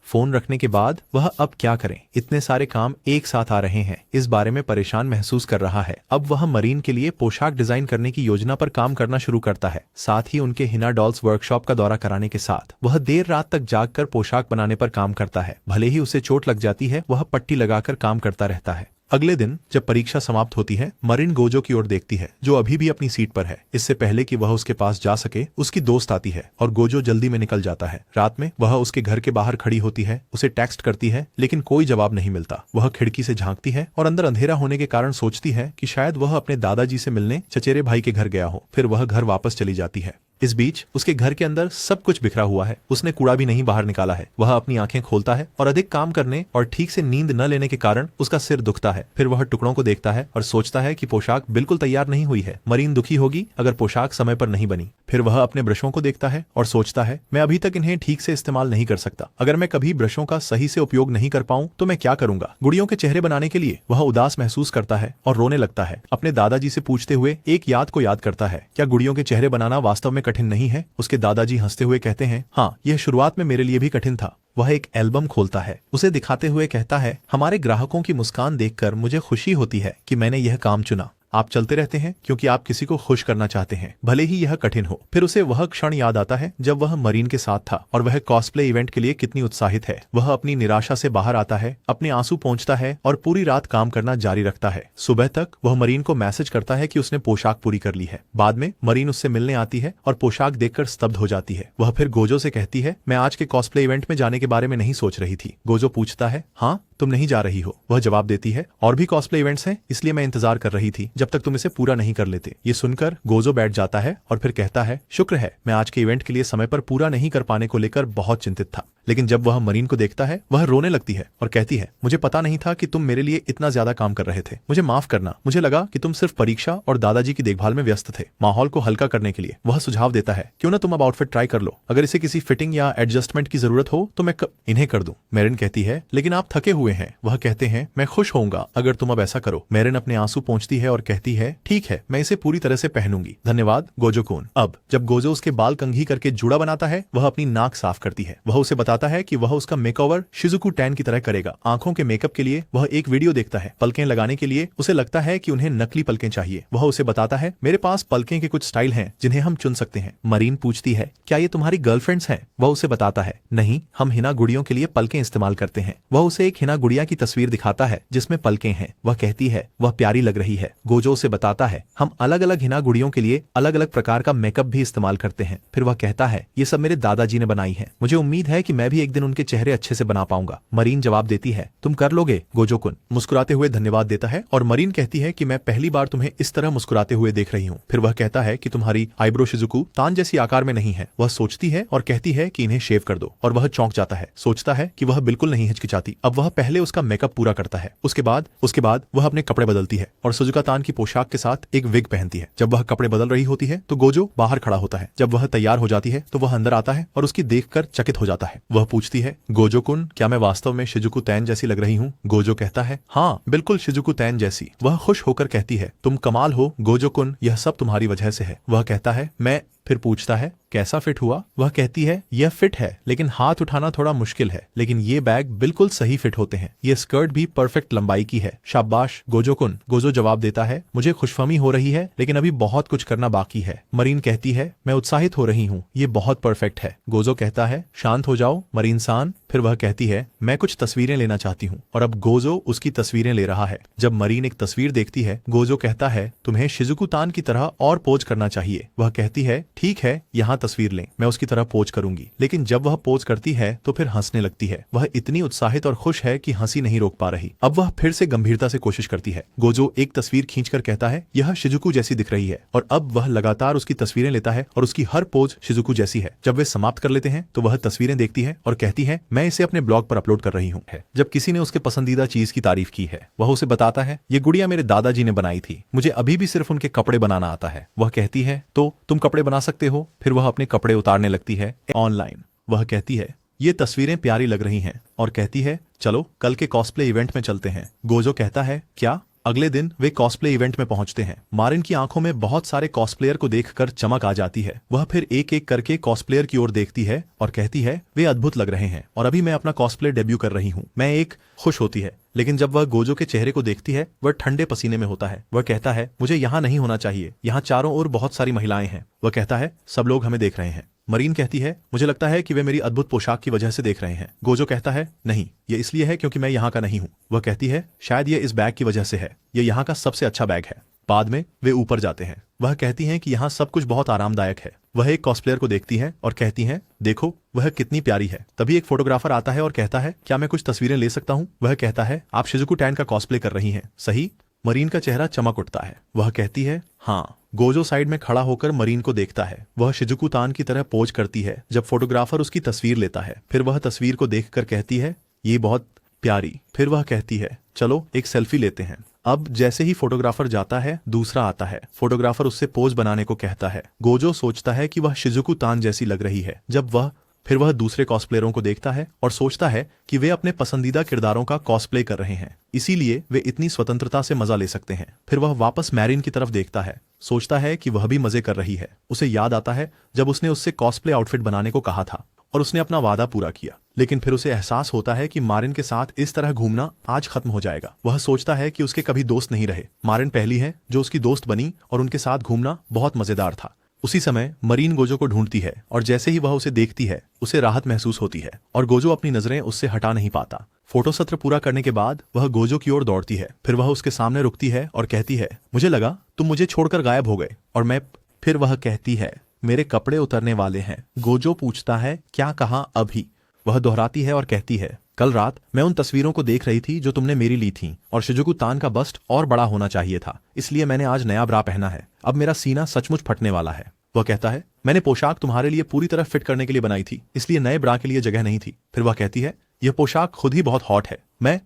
Speaker 1: फोन रखने के बाद वह अब क्या करें, इतने सारे काम एक साथ आ रहे हैं, इस बारे में परेशान महसूस कर रहा है। अब वह मरीन के लिए पोशाक डिजाइन करने की योजना पर काम करना शुरू करता है। साथ ही उनके हिना डॉल्स वर्कशॉप का दौरा कराने के साथ वह देर रात तक जागकर पोशाक बनाने पर काम करता है। भले ही उसे चोट लग जाती है, वह पट्टी लगाकर काम करता रहता है। अगले दिन जब परीक्षा समाप्त होती है, मरीन गोजो की ओर देखती है, जो अभी भी अपनी सीट पर है। इससे पहले कि वह उसके पास जा सके, उसकी दोस्त आती है और गोजो जल्दी में निकल जाता है। रात में वह उसके घर के बाहर खड़ी होती है, उसे टेक्स्ट करती है, लेकिन कोई जवाब नहीं मिलता। वह खिड़की से झांकती है और अंदर अंधेरा होने के कारण सोचती है कि शायद वह अपने दादाजी से मिलने चचेरे भाई के घर गया हो। फिर वह घर वापस चली जाती है। इस बीच उसके घर के अंदर सब कुछ बिखरा हुआ है, उसने कूड़ा भी नहीं बाहर निकाला है। वह अपनी आंखें खोलता है और अधिक काम करने और ठीक से नींद न लेने के कारण उसका सिर दुखता है। फिर वह टुकड़ों को देखता है और सोचता है कि पोशाक बिल्कुल तैयार नहीं हुई है। मरीन दुखी होगी अगर पोशाक समय पर नहीं बनी। फिर वह अपने ब्रशों को देखता है और सोचता है, मैं अभी तक इन्हें ठीक से इस्तेमाल नहीं कर सकता। अगर मैं कभी ब्रशों का सही से उपयोग नहीं कर पाऊं तो मैं क्या करूंगा? गुड़ियों के चेहरे बनाने के लिए वह उदास महसूस करता है और रोने लगता है। अपने दादाजी से पूछते हुए एक याद को याद करता है, क्या गुड़ियों के चेहरे बनाना वास्तव में कठिन नहीं है? उसके दादाजी हंसते हुए कहते हैं, हाँ, यह शुरुआत में मेरे लिए भी कठिन था। वह एक एल्बम खोलता है, उसे दिखाते हुए कहता है, हमारे ग्राहकों की मुस्कान देखकर मुझे खुशी होती है कि मैंने यह काम चुना। आप चलते रहते हैं क्योंकि आप किसी को खुश करना चाहते हैं, भले ही यह कठिन हो। फिर उसे वह क्षण याद आता है जब वह मरीन के साथ था और वह कॉस्प्ले इवेंट के लिए कितनी उत्साहित है। वह अपनी निराशा से बाहर आता है, अपने आंसू पोंछता है और पूरी रात काम करना जारी रखता है। सुबह तक वह मरीन को मैसेज करता है कि उसने पोशाक पूरी कर ली है। बाद में मरीन उससे मिलने आती है और पोशाक देखकर स्तब्ध हो जाती है। वह फिर गोजो से कहती है, मैं आज के कॉस्प्ले इवेंट में जाने के बारे में नहीं सोच रही थी। गोजो पूछता है, हाँ, तुम नहीं जा रही हो? वह जवाब देती है, और भी कॉस्प्ले इवेंट्स हैं, इसलिए मैं इंतजार कर रही थी जब तक तुम इसे पूरा नहीं कर लेते। ये सुनकर गोजो बैठ जाता है और फिर कहता है, शुक्र है, मैं आज के इवेंट के लिए समय पर पूरा नहीं कर पाने को लेकर बहुत चिंतित था। लेकिन जब वह मरीन को देखता है, वह रोने लगती है और कहती है, मुझे पता नहीं था कि तुम मेरे लिए इतना ज्यादा काम कर रहे थे। मुझे माफ करना, मुझे लगा कि तुम सिर्फ परीक्षा और दादाजी की देखभाल में व्यस्त थे। माहौल को हल्का करने के लिए वह सुझाव देता है, क्यों ना तुम अब आउटफिट ट्राई कर लो, अगर इसे किसी फिटिंग या एडजस्टमेंट की जरूरत हो तो मैं इन्हें कर दूं। मेरिन कहती है, लेकिन आप थके हुए हैं। वह कहते हैं, मैं खुश होऊंगा अगर तुम अब ऐसा करो। मेरिन अपने आंसू पोंछती है और कहती है, ठीक है, मैं इसे पूरी तरह से पहनूंगी, धन्यवाद गोजो-कुन। अब जब गोजो उसके बाल कंघी करके जूड़ा बनाता है, वह अपनी नाक साफ करती है। वह उसे बताता है कि वह उसका मेकओवर शिजुकू टैन की तरह करेगा। आंखों के मेकअप के लिए वह एक वीडियो देखता है। पलकें लगाने के लिए उसे लगता है कि उन्हें नकली पलकें चाहिए। वह उसे बताता है, मेरे पास पलकें के कुछ स्टाइल हैं जिन्हें हम चुन सकते हैं। मरीन पूछती है, क्या ये तुम्हारी गर्लफ्रेंड्स हैं? वह उसे बताता है, नहीं, हम हिना गुड़ियों के लिए पलकें इस्तेमाल करते हैं। वह उसे एक हिना गुड़िया की तस्वीर दिखाता है जिसमें पलकें हैं। वह कहती है, वह प्यारी लग रही है। गोजो उसे बताता है, हम अलग अलग हिना गुड़ियों के लिए अलग अलग प्रकार का मेकअप भी इस्तेमाल करते हैं। फिर वह कहता है, ये सब मेरे दादाजी ने बनाई है। मुझे उम्मीद है कि मैं भी एक दिन उनके चेहरे अच्छे से बना पाऊंगा। मरीन जवाब देती है, तुम कर लोगे गोजो-कुन। मुस्कुराते हुए धन्यवाद देता है और मरीन कहती है कि मैं पहली बार तुम्हें इस तरह मुस्कुराते हुए देख रही हूँ। फिर वह कहता है कि तुम्हारी आईब्रो शिजुकू तान जैसी आकार में नहीं है। वह सोचती है और कहती है कि इन्हें शेव कर दो और वह चौंक जाता है। सोचता है कि वह बिल्कुल नहीं हिचकिचाती। अब वह पहले उसका मेकअप पूरा करता है। उसके बाद वह अपने कपड़े बदलती है और सुजुका तान की पोशाक के साथ एक विग पहनती है। जब वह कपड़े बदल रही होती है तो गोजो बाहर खड़ा होता है। जब वह तैयार हो जाती है तो वह अंदर आता है और उसकी देखकर चकित हो जाता है। वह पूछती है, गोजो-कुन, क्या मैं वास्तव में शिजुकू तैन जैसी लग रही हूँ? गोजो कहता है, हाँ, बिल्कुल शिजुकू तैन जैसी। वह खुश होकर कहती है, तुम कमाल हो गोजो-कुन, यह सब तुम्हारी वजह से है। वह कहता है, मैं। फिर पूछता है, कैसा फिट हुआ? वह कहती है, यह फिट है, लेकिन हाथ उठाना थोड़ा मुश्किल है, लेकिन ये बैग बिल्कुल सही फिट होते हैं। ये स्कर्ट भी परफेक्ट लंबाई की है। शाबाश गोजो-कुन। गोजो जवाब देता है, मुझे खुशफहमी हो रही है, लेकिन अभी बहुत कुछ करना बाकी है। मरीन कहती है, मैं उत्साहित हो रही हूँ, ये बहुत परफेक्ट है। गोजो कहता है, शांत हो जाओ मरीन सान। फिर वह कहती है, मैं कुछ तस्वीरें लेना चाहती हूँ। और अब गोजो उसकी तस्वीरें ले रहा है। जब मरीन एक तस्वीर देखती है, गोजो कहता है, तुम्हें शिजुकू तान की तरह और पोज करना चाहिए। वह कहती है, ठीक है, यहाँ यहाँ तस्वीर लें, मैं उसकी तरह पोज करूंगी। लेकिन जब वह पोज करती है तो फिर हंसने लगती है। वह इतनी उत्साहित और खुश है कि हंसी नहीं रोक पा रही। अब वह फिर से गंभीरता से कोशिश करती है। गोजो एक तस्वीर खींचकर कहता है, यह शिजुको जैसी दिख रही है। और अब वह लगातार उसकी तस्वीरें लेता है और उसकी हर पोज शिजुको जैसी है। जब वे समाप्त कर लेते हैं तो वह तस्वीरें देखती है और कहती है, मैं इसे अपने ब्लॉग पर अपलोड कर रही हूँ। जब किसी ने उसके पसंदीदा चीज की तारीफ की है, वह उसे बताता है, ये गुड़िया मेरे दादाजी ने बनाई थी, मुझे अभी भी सिर्फ उनके कपड़े बनाना आता है। वह कहती है, तो तुम कपड़े बना सकते हो? फिर वह अपने कपड़े उतारने लगती है ऑनलाइन। वह कहती है, ये तस्वीरें प्यारी लग रही हैं, और कहती है, चलो कल के कॉस्प्ले इवेंट में चलते हैं। गोजो कहता है, क्या? अगले दिन वे कॉस्प्ले इवेंट में पहुंचते हैं। मारिन की आंखों में बहुत सारे कॉस्प्लेयर को देखकर चमक आ जाती है। वह फिर एक एक करके कॉस्प्लेयर की ओर देखती है और कहती है, वे अद्भुत लग रहे हैं और अभी मैं अपना कॉस्प्ले डेब्यू कर रही हूँ। मैं एक खुश होती है, लेकिन जब वह गोजो के चेहरे को देखती है, वह ठंडे पसीने में होता है। वह कहता है, मुझे यहाँ नहीं होना चाहिए, यहाँ चारों ओर बहुत सारी महिलाएं हैं। वह कहता है, सब लोग हमें देख रहे हैं। मरीन कहती है, मुझे लगता है कि वे मेरी अद्भुत पोशाक की वजह से देख रहे हैं। गोजो कहता है, नहीं, ये इसलिए है क्योंकि मैं यहाँ का नहीं हूँ। वह कहती है, शायद ये इस बैग की वजह से है, ये यहाँ का सबसे अच्छा बैग है। बाद में वे ऊपर जाते हैं। वह कहती हैं कि यहाँ सब कुछ बहुत आरामदायक है। वह एक कॉस्प्लेयर को देखती हैं और कहती हैं, देखो वह कितनी प्यारी है। तभी एक फोटोग्राफर आता है और कहता है, क्या मैं कुछ तस्वीरें ले सकता हूँ? वह कहता है, आप शिजुको टैन का कॉस्प्ले कर रही हैं, सही? मरीन का चेहरा चमक उठता है। वह कहती है, हाँ। गोजो साइड में खड़ा होकर मरीन को देखता है। वह शिजुको तान की तरह पोज करती है जब फोटोग्राफर उसकी तस्वीर लेता है। फिर वह तस्वीर को देखकर कहती है, ये बहुत प्यारी। फिर वह कहती है, चलो एक सेल्फी लेते हैं। अब जैसे ही फोटोग्राफर जाता है, दूसरा आता है। फोटोग्राफर उससे पोज बनाने को कहता है। गोजो सोचता है कि वह शिजुको तान जैसी लग रही है। फिर वह दूसरे कॉस्प्लेयरों को देखता है और सोचता है कि वे अपने पसंदीदा किरदारों का कॉस्प्ले कर रहे हैं, इसीलिए वे इतनी स्वतंत्रता से मजा ले सकते हैं। फिर वह वापस मैरिन की तरफ देखता है, सोचता है कि वह भी मजे कर रही है। उसे याद आता है जब उसने उससे कॉस्प्ले आउटफिट बनाने को कहा था और उसने अपना वादा पूरा किया। लेकिन फिर उसे एहसास होता है कि मारिन के साथ इस तरह घूमना आज खत्म हो जाएगा। वह सोचता है कि उसके कभी दोस्त नहीं रहे। मारिन पहली है जो उसकी दोस्त बनी और उनके साथ घूमना बहुत मजेदार था। उसी समय मरीन गोजो को ढूंढती है और जैसे ही वह उसे देखती है, उसे राहत महसूस होती है और गोजो अपनी नजरें उससे हटा नहीं पाता। फोटो सत्र पूरा करने के बाद वह गोजो की ओर दौड़ती है। फिर वह उसके सामने रुकती है और कहती है, मुझे लगा तुम मुझे छोड़कर गायब हो गए और मैं। फिर वह कहती है, मेरे कपड़े उतरने वाले हैं। गोजो पूछता है, क्या कहा अभी? वह दोहराती है और कहती है, कल रात मैं उन तस्वीरों को देख रही थी जो तुमने मेरी ली थी और शिजुको तान का बस्ट और बड़ा होना चाहिए था, इसलिए मैंने आज नया ब्रा पहना है। अब मेरा सीना सचमुच फटने वाला है। वह कहता है, मैंने पोशाक तुम्हारे लिए पूरी तरह फिट करने के लिए बनाई थी, इसलिए नए ब्रा के लिए जगह नहीं थी। फिर वह कहती है, यह पोशाक खुद ही बहुत हॉट है। मैं।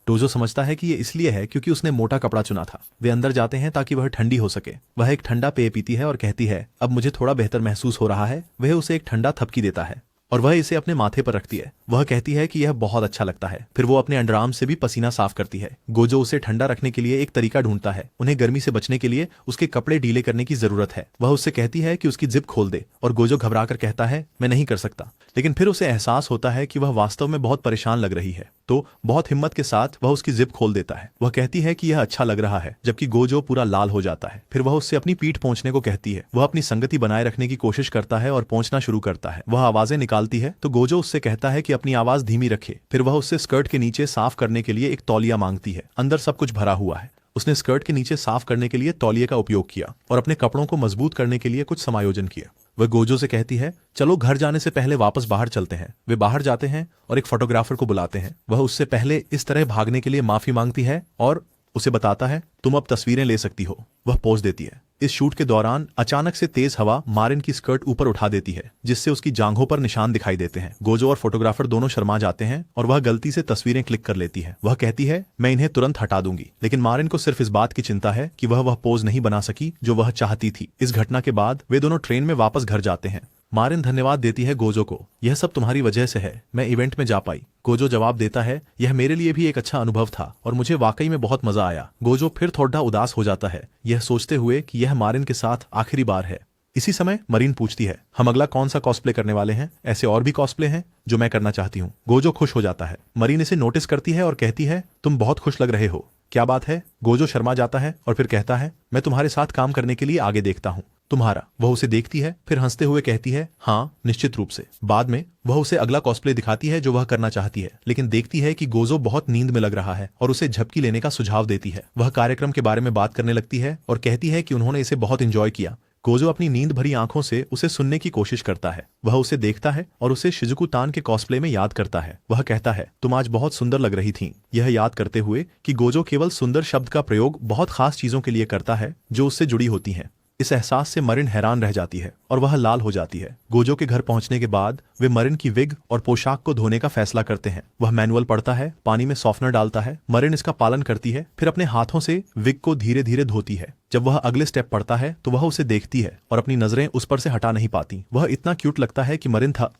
Speaker 1: टोजो समझता है कि यह इसलिए है क्योंकि उसने मोटा कपड़ा चुना था। वे अंदर जाते हैं ताकि वह ठंडी हो सके। वह एक ठंडा पेय पीती है और कहती है, अब मुझे थोड़ा बेहतर महसूस हो रहा है। वह उसे एक ठंडा थपकी देता है और वह इसे अपने माथे पर रखती है। वह कहती है कि यह बहुत अच्छा लगता है। फिर वो अपने अंडरआर्म से भी पसीना साफ करती है। गोजो उसे ठंडा रखने के लिए एक तरीका ढूंढता है। उन्हें गर्मी से बचने के लिए उसके कपड़े ढीले करने की जरूरत है। वह उससे कहती है कि उसकी जिप खोल दे और गोजो घबराकर कहता है, मैं नहीं कर सकता। लेकिन फिर उसे एहसास होता है कि वह वास्तव में बहुत परेशान लग रही है, तो बहुत हिम्मत के साथ वह उसकी जिप खोल देता है। वह कहती है कि यह अच्छा लग रहा है, जबकि गोजो पूरा लाल हो जाता है। फिर वह उससे अपनी पीठ पोंछने को कहती है। वह अपनी संगति बनाए रखने की कोशिश करता है और पोंछना शुरू करता है। वह आवाजें निकालती है तो गोजो उससे कहता है कि अपनी आवाज धीमी रखे। फिर वह उससे स्कर्ट के नीचे साफ करने के लिए एक तौलिया मांगती है। अंदर सब कुछ भरा हुआ है। उसने स्कर्ट के नीचे साफ करने के लिए तौलिए का उपयोग किया और अपने कपड़ों को मजबूत करने के लिए कुछ समायोजन किया। वह गोजो से कहती है, चलो घर जाने से पहले वापस बाहर चलते हैं। वे बाहर जाते हैं और एक फोटोग्राफर को बुलाते हैं। वह उससे पहले इस तरह भागने के लिए माफी मांगती है और उसे बताता है, तुम अब तस्वीरें ले सकती हो। वह पोज देती है। इस शूट के दौरान अचानक से तेज हवा मारिन की स्कर्ट ऊपर उठा देती है, जिससे उसकी जांघों पर निशान दिखाई देते हैं। गोजो और फोटोग्राफर दोनों शर्मा जाते हैं और वह गलती से तस्वीरें क्लिक कर लेती है। वह कहती है, मैं इन्हें तुरंत हटा दूंगी। लेकिन मारिन को सिर्फ इस बात की चिंता है कि वह पोज नहीं बना सकी जो वह चाहती थी। इस घटना के बाद वे दोनों ट्रेन में वापस घर जाते हैं। मारिन धन्यवाद देती है गोजो को, यह सब तुम्हारी वजह से है, मैं इवेंट में जा पाई। गोजो जवाब देता है, यह मेरे लिए भी एक अच्छा अनुभव था और मुझे वाकई में बहुत मजा आया। गोजो फिर थोड़ा उदास हो जाता है, यह सोचते हुए कि यह मारिन के साथ आखिरी बार है। इसी समय मरीन पूछती है, हम अगला कौन सा कॉस्प्ले करने वाले हैं? ऐसे और भी कॉस्प्ले हैं जो मैं करना चाहती हूँ। गोजो खुश हो जाता है। मरीन इसे नोटिस करती है और कहती है, तुम बहुत खुश लग रहे हो। क्या बात है? गोजो शर्मा जाता है और फिर कहता है, मैं तुम्हारे साथ काम करने के लिए आगे देखता हूँ। तुम्हारा। वह उसे देखती है, फिर हंसते हुए कहती है, हाँ निश्चित रूप से। बाद में वह उसे अगला कॉस्प्ले दिखाती है जो वह करना चाहती है, लेकिन देखती है कि गोजो बहुत नींद में लग रहा है और उसे झपकी लेने का सुझाव देती है। वह कार्यक्रम के बारे में बात करने लगती है और कहती है कि उन्होंने इसे बहुत एंजॉय किया। गोजो अपनी नींद भरी आंखों से उसे सुनने की कोशिश करता है। वह उसे देखता है और उसे शिजुकू तान के कॉस्प्ले में याद करता है। वह कहता है, तुम आज बहुत सुंदर लग रही थीं। यह याद करते हुए कि गोजो केवल सुंदर शब्द का प्रयोग बहुत खास चीजों के लिए करता है जो उससे जुड़ी होती हैं। इस एहसास से मरिन हैरान रह जाती है और वह लाल हो जाती है। गोजो के घर पहुंचने के बाद वे मरिन की विग और पोशाक को धोने का फैसला करते हैं। वह मैनुअल पढ़ता है, पानी में सॉफ्टनर डालता है। मरिन इसका पालन करती है, फिर अपने हाथों से विग को धीरे धीरे धोती है। जब वह अगले स्टेप पढ़ता है तो वह उसे देखती है और अपनी नजरें उस पर से हटा नहीं पाती। वह इतना क्यूट लगता है कि मरिन था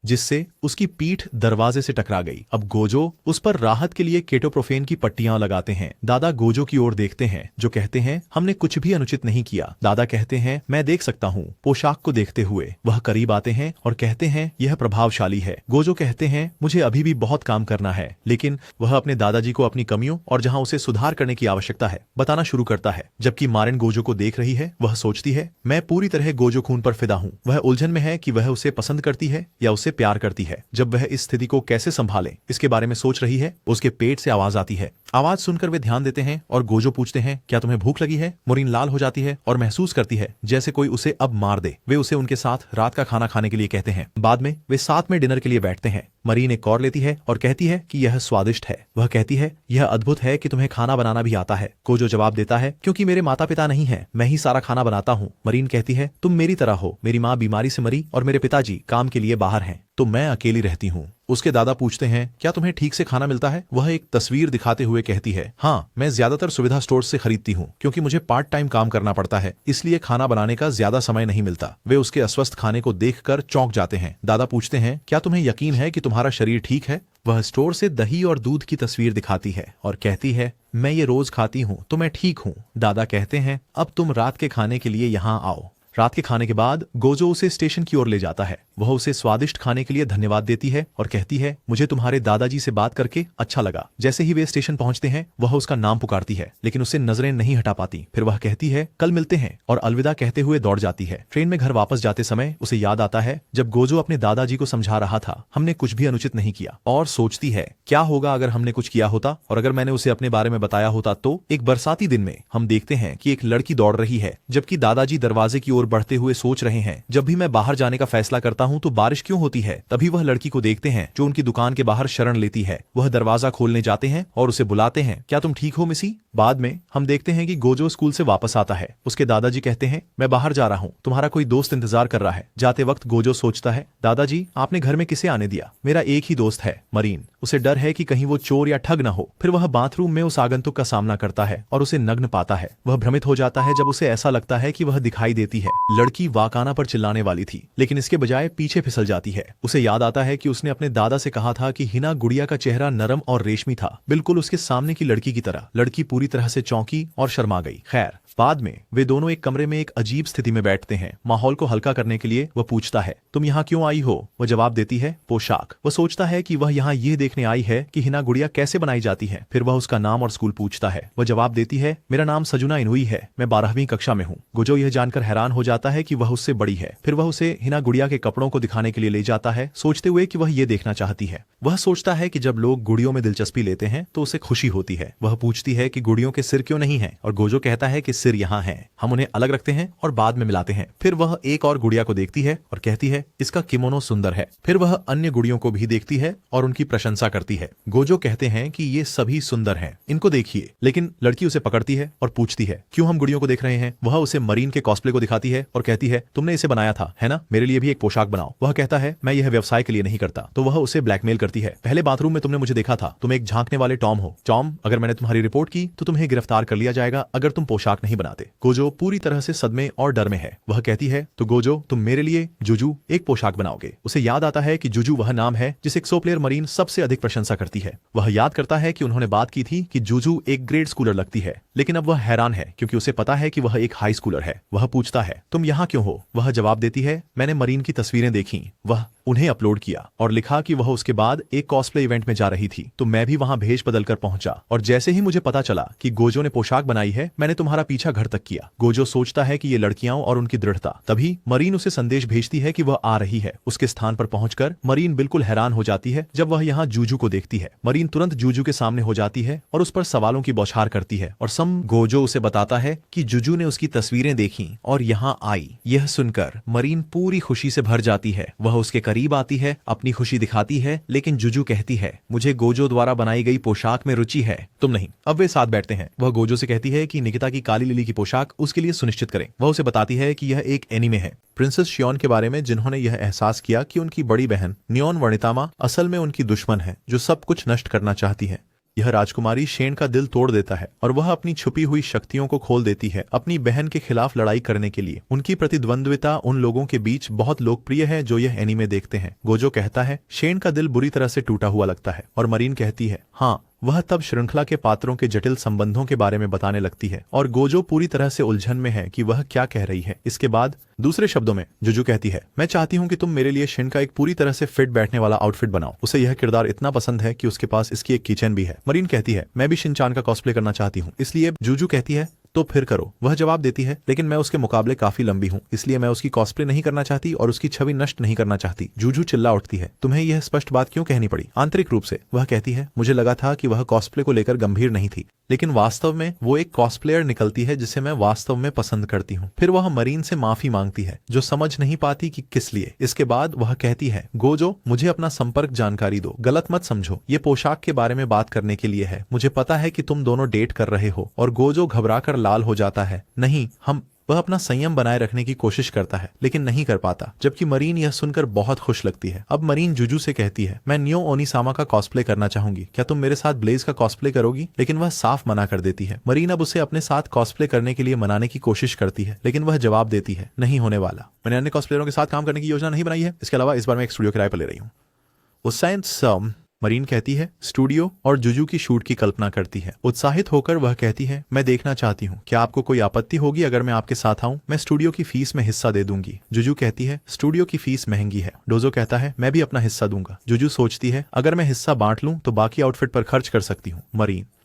Speaker 1: जिससे उसकी पीठ दरवाजे से टकरा गई। अब गोजो उस पर राहत के लिए केटोप्रोफेन की पट्टियां लगाते हैं। दादा गोजो की ओर देखते हैं जो कहते हैं, हमने कुछ भी अनुचित नहीं किया। दादा कहते हैं, मैं देख सकता हूँ। पोशाक को देखते हुए वह करीब आते हैं और कहते हैं, यह प्रभावशाली है। गोजो कहते हैं, मुझे अभी भी बहुत काम करना है। लेकिन वह अपने दादाजी को अपनी कमियों और जहाँ उसे सुधार करने की आवश्यकता है बताना शुरू करता है। जबकि मारिन गोजो को देख रही है, वह सोचती है, मैं पूरी तरह गोजो खून पर फिदा हूँ। वह उलझन में है कि वह उसे पसंद करती है या उसे प्यार करती है। जब वह इस स्थिति को कैसे संभाले इसके बारे में सोच रही है, उसके पेट से आवाज आती है। आवाज सुनकर वे ध्यान देते हैं और गोजो पूछते हैं, क्या तुम्हें भूख लगी है? मोरिन लाल हो जाती है और महसूस करती है जैसे कोई उसे अब मार दे। वे उसे उनके साथ रात का खाना खाने के लिए कहते हैं। बाद में वे साथ में डिनर के लिए बैठते हैं। मरीन एक कौर लेती है और कहती है कि यह स्वादिष्ट है। वह कहती है, यह अद्भुत है कि तुम्हें खाना बनाना भी आता है। गोजो जवाब देता है, क्योंकि मेरे माता पिता नहीं है, मैं ही सारा खाना बनाता हूँ। मरीन कहती है, तुम मेरी तरह हो। मेरी माँ बीमारी से मरी और मेरे पिताजी काम के लिए बाहर हैं, तो मैं अकेली रहती हूँ। उसके दादा पूछते हैं, क्या तुम्हें ठीक से खाना मिलता है? वह एक तस्वीर दिखाते हुए कहती है, हाँ, मैं ज्यादातर सुविधा स्टोर से खरीदती हूँ क्योंकि मुझे पार्ट टाइम काम करना पड़ता है, इसलिए खाना बनाने का ज्यादा समय नहीं मिलता। वे उसके अस्वस्थ खाने को देखकर चौंक जाते हैं। दादा पूछते हैं, क्या तुम्हें यकीन है कि तुम्हारा शरीर ठीक है? वह स्टोर से दही और दूध की तस्वीर दिखाती है और कहती है, मैं ये रोज खाती हूँ तो मैं ठीक हूँ। दादा कहते हैं, अब तुम रात के खाने के लिए यहाँ आओ। रात के खाने के बाद गोजो उसे स्टेशन की ओर ले जाता है। वह उसे स्वादिष्ट खाने के लिए धन्यवाद देती है और कहती है, मुझे तुम्हारे दादाजी से बात करके अच्छा लगा। जैसे ही वे स्टेशन पहुंचते हैं, वह उसका नाम पुकारती है, लेकिन उससे नजरें नहीं हटा पाती। फिर वह कहती है, कल मिलते हैं, और अलविदा कहते हुए दौड़ जाती है। ट्रेन में घर वापस जाते समय उसे याद आता है जब गोजो अपने दादाजी को समझा रहा था, हमने कुछ भी अनुचित नहीं किया, और सोचती है, क्या होगा अगर हमने कुछ किया होता और अगर मैंने उसे अपने बारे में बताया होता तो। एक बरसाती दिन में हम देखते हैं कि एक लड़की दौड़ रही है, जबकि दादाजी दरवाजे की ओर बढ़ते हुए सोच रहे हैं, जब भी मैं बाहर जाने का फैसला करता हूँ तो बारिश क्यों होती है। तभी वह लड़की को देखते हैं जो उनकी दुकान के बाहर शरण लेती है। वह दरवाजा खोलने जाते हैं और उसे बुलाते हैं, क्या तुम ठीक हो मिसी? बाद में हम देखते हैं कि गोजो स्कूल से वापस आता है। उसके दादाजी कहते हैं, मैं बाहर जा रहा हूँ, तुम्हारा कोई दोस्त इंतजार कर रहा है। जाते वक्त गोजो सोचता है, दादाजी आपने घर में किसे आने दिया? मेरा एक ही दोस्त है, मरीन। उसे डर है कि कहीं वो चोर या ठग न हो। फिर वह बाथरूम में उस आगंतुक का सामना करता है और उसे नग्न पाता है। वह भ्रमित हो जाता है जब उसे ऐसा लगता है कि वह दिखाई देती है। लड़की वाकाना पर चिल्लाने वाली थी, लेकिन इसके बजाय पीछे फिसल जाती है। उसे याद आता है कि उसने अपने दादा से कहा था कि हिना गुड़िया का चेहरा नरम और रेशमी था, बिल्कुल उसके सामने की लड़की की तरह। लड़की पूरी तरह से चौंकी और शर्मा गई। खैर, बाद में वे दोनों एक कमरे में एक अजीब स्थिति में बैठते हैं। माहौल को हल्का करने के लिए वह पूछता है, तुम यहाँ क्यों आई हो? वह जवाब देती है, पोशाक। वह सोचता है कि वह यहाँ ये देखने आई है कि हिना गुड़िया कैसे बनाई जाती है। फिर वह उसका नाम और स्कूल पूछता है। वह जवाब देती है, मेरा नाम सजुना इनुई है, मैं 12वीं कक्षा में हूँ। गोजो यह जानकर हैरान हो जाता है कि वह उससे बड़ी है। फिर वह उसे हिना गुड़िया के कपड़ों को दिखाने के लिए ले जाता है, सोचते हुए कि वह ये देखना चाहती है। वह सोचता है कि जब लोग गुड़ियों में दिलचस्पी लेते हैं तो उसे खुशी होती है। वह पूछती है कि गुड़ियों के सिर क्यों नहीं है, और गोजो कहता है कि सिर यहाँ है, हम उन्हें अलग रखते हैं और बाद में मिलाते हैं। फिर वह एक और गुड़िया को देखती है और कहती है, इसका किमोनो सुंदर है। फिर वह अन्य गुड़ियों को भी देखती है और उनकी प्रशंसा करती है। गोजो कहते हैं कि ये सभी सुंदर हैं, इनको देखिए। लेकिन लड़की उसे पकड़ती है और पूछती है, क्यों हम गुड़ियों को देख रहे हैं? वह उसे मरीन के कॉस्प्ले को दिखाती है और कहती है, तुमने इसे बनाया था, है ना? मेरे लिए भी एक पोशाक बनाओ। वह कहता है, मैं यह व्यवसाय के लिए नहीं करता। तो वह उसे ब्लैकमेल करती है, पहले बाथरूम में तुमने मुझे देखा था, तुम एक झांकने वाले टॉम हो। टॉम, अगर मैंने तुम्हारी रिपोर्ट की तो तुम्हें गिरफ्तार कर लिया जाएगा अगर तुम पोशाक नहीं बनाते। गोजो पूरी तरह से सदमे और डर में है। वह कहती है, तो गोजो, तुम मेरे लिए जुजू एक पोशाक बनाओगे। उसे याद आता है कि जुजू वह नाम है जिसे एक्सोप्लेयर मरीन सबसे अधिक प्रशंसा करती है। वह याद करता है कि उन्होंने बात की थी कि जुजू एक ग्रेड स्कूलर लगती है, लेकिन अब वह हैरान है क्योंकि उसे पता है कि वह एक हाई स्कूलर है। वह पूछता है, तुम यहाँ क्यों हो? वह जवाब देती है, मैंने मरीन की तस्वीरें देखी। वह उन्हें अपलोड किया और लिखा कि वह उसके बाद एक कॉस्प्ले इवेंट में जा रही थी, तो मैं भी वहां भेष बदलकर पहुंचा और जैसे ही मुझे पता चला कि गोजो ने पोशाक बनाई है, मैंने तुम्हारा पीछा घर तक किया। गोजो सोचता है कि ये लड़कियां और उनकी दृढ़ता। तभी मरीन उसे संदेश भेजती है कि वह आ रही है। उसके स्थान पर पहुंचकर मरीन बिल्कुल हैरान हो जाती है जब वह यहाँ जूजू को देखती है। मरीन तुरंत जूजू के सामने हो जाती है और उस पर सवालों की बौछार करती है और गोजो उसे बताता है कि जूजू ने उसकी तस्वीरें देखी और यहाँ आई। यह सुनकर मरीन पूरी खुशी से भर जाती है। वह उसके करीब आती है, अपनी खुशी दिखाती है, लेकिन जूजू कहती है मुझे गोजो द्वारा बनाई गई पोशाक में रुचि है, तुम नहीं। अब वे साथ बैठते हैं। वह गोजो से कहती है कि निकिता की काली लिली की पोशाक उसके लिए सुनिश्चित करें। वह उसे बताती है कि यह एक एनीमे है प्रिंसेस शियोन के बारे में, जिन्होंने यह एहसास किया कि उनकी बड़ी बहन नियोन वनितामा असल में उनकी दुश्मन है जो सब कुछ नष्ट करना चाहती है। यह राजकुमारी शेन का दिल तोड़ देता है और वह अपनी छुपी हुई शक्तियों को खोल देती है अपनी बहन के खिलाफ लड़ाई करने के लिए। उनकी प्रतिद्वंद्विता उन लोगों के बीच बहुत लोकप्रिय है जो यह एनीमे देखते हैं। गोजो कहता है शेन का दिल बुरी तरह से टूटा हुआ लगता है और मरीन कहती है हाँ। वह तब श्रृंखला के पात्रों के जटिल संबंधों के बारे में बताने लगती है और गोजो पूरी तरह से उलझन में है कि वह क्या कह रही है। इसके बाद दूसरे शब्दों में जुजू कहती है मैं चाहती हूँ कि तुम मेरे लिए शिन का एक पूरी तरह से फिट बैठने वाला आउटफिट बनाओ। उसे यह किरदार इतना पसंद है कि उसके पास इसकी एक किचन भी है। मरीन कहती है मैं भी शिनचान का कॉस्प्ले करना चाहती हूँ, इसलिए जुजू कहती है तो फिर करो। वह जवाब देती है लेकिन मैं उसके मुकाबले काफी लंबी हूँ, इसलिए मैं उसकी कॉस्प्ले नहीं करना चाहती और उसकी छवि नष्ट नहीं करना चाहती। जूजू चिल्ला उठती है तुम्हें यह स्पष्ट बात क्यों कहनी पड़ी? आंतरिक रूप से वह कहती है मुझे लगा था कि वह कॉस्प्ले को लेकर गंभीर नहीं थी, लेकिन वास्तव में वो एक कॉस्प्लेयर निकलती है जिसे मैं वास्तव में पसंद करती हूँ। फिर वह मरीन से माफी मांगती है जो समझ नहीं पाती कि किस लिए। इसके बाद वह कहती है गोजो मुझे अपना संपर्क जानकारी दो, गलत मत समझो, ये पोशाक के बारे में बात करने के लिए है। मुझे पता है कि तुम दोनों डेट कर रहे हो। और गोजो घबराकर लाल हो जाता है। नहीं हम वह अपना संयम बनाए रखने की कोशिश करता है लेकिन नहीं कर पाता, जबकि मरीन यह सुनकर बहुत खुश लगती है। अब मरीन जुजू से कहती है मैं नियो ओनिसामा का कॉस्प्ले करना चाहूंगी, क्या तुम मेरे साथ ब्लेज का कॉस्प्ले करोगी? लेकिन वह साफ मना कर देती है। मरीन अब उसे अपने साथ कॉस्प्ले करने के लिए मनाने की कोशिश करती है लेकिन वह जवाब देती है नहीं होने वाला, मैंने अन्य कॉस्प्लेयरों के साथ काम करने की योजना नहीं बनाई है। इसके अलावा इस बार मैं एक स्टूडियो किराए पर ले रही हूँ। मरीन कहती है स्टूडियो और जुजू की शूट की कल्पना करती है। उत्साहित होकर वह कहती है मैं देखना चाहती हूँ, क्या आपको कोई आपत्ति होगी अगर मैं आपके साथ आऊँ? मैं स्टूडियो की फीस में हिस्सा दे दूंगी। जुजू कहती है स्टूडियो की फीस महंगी है। डोजो कहता है मैं भी अपना हिस्सा दूंगा। जुजू सोचती है अगर मैं हिस्सा बांट लूं तो बाकी आउटफिट पर खर्च कर सकती हूँ।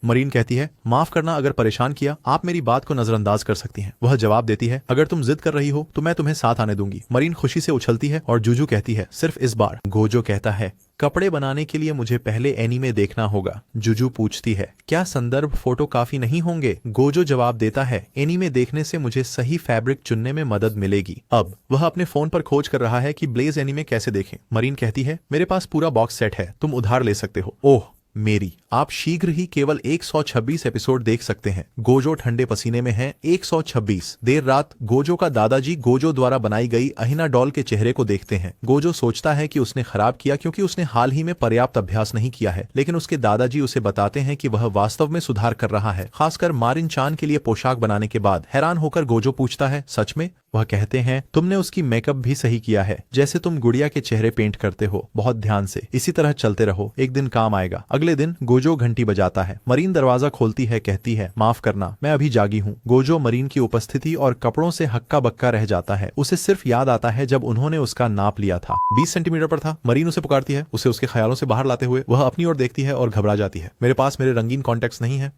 Speaker 1: मरीन कहती है माफ करना अगर परेशान किया, आप मेरी बात को नजरअंदाज कर सकती हैं। वह जवाब देती है अगर तुम जिद कर रही हो तो मैं तुम्हें साथ आने दूंगी। मरीन खुशी से उछलती है और जुजू कहती है सिर्फ इस बार। गोजो कहता है कपड़े बनाने के लिए मुझे पहले एनीमे देखना होगा। जुजू पूछती है क्या संदर्भ फोटो काफी नहीं होंगे? गोजो जवाब देता है एनीमे देखने से मुझे सही फैब्रिक चुनने में मदद मिलेगी। अब वह अपने फोन पर खोज कर रहा है कि ब्लेज एनीमे कैसे देखें। मरीन कहती है मेरे पास पूरा बॉक्स सेट है, तुम उधार ले सकते हो। ओह मेरी, आप शीघ्र ही केवल 126 एपिसोड देख सकते हैं। गोजो ठंडे पसीने में है। 126। देर रात गोजो का दादाजी गोजो द्वारा बनाई गई अहिना डॉल के चेहरे को देखते हैं। गोजो सोचता है कि उसने खराब किया क्योंकि उसने हाल ही में पर्याप्त अभ्यास नहीं किया है, लेकिन उसके दादाजी उसे बताते हैं कि वह वास्तव में सुधार कर रहा है, खासकर मारिन चान के लिए पोशाक बनाने के बाद। हैरान होकर गोजो पूछता है सच में? वह कहते हैं तुमने उसकी मेकअप भी सही किया है, जैसे तुम गुड़िया के चेहरे पेंट करते हो, बहुत ध्यान से। इसी तरह चलते रहो, एक दिन काम आएगा। अगले दिन गोजो घंटी बजाता है। मरीन दरवाजा खोलती है, कहती है माफ करना मैं अभी जागी हूँ। गोजो मरीन की उपस्थिति और कपड़ों से हक्का बक्का रह जाता है। उसे सिर्फ याद आता है जब उन्होंने उसका नाप लिया था, 20 सेंटीमीटर पर था। मरीन उसे पुकारती है। उसे उसके ख्यालों से बाहर लाते हुए वह अपनी ओर देखती है और घबरा जाती है। मेरे पास मेरे रंगीन कॉन्टेक्ट्स नहीं है।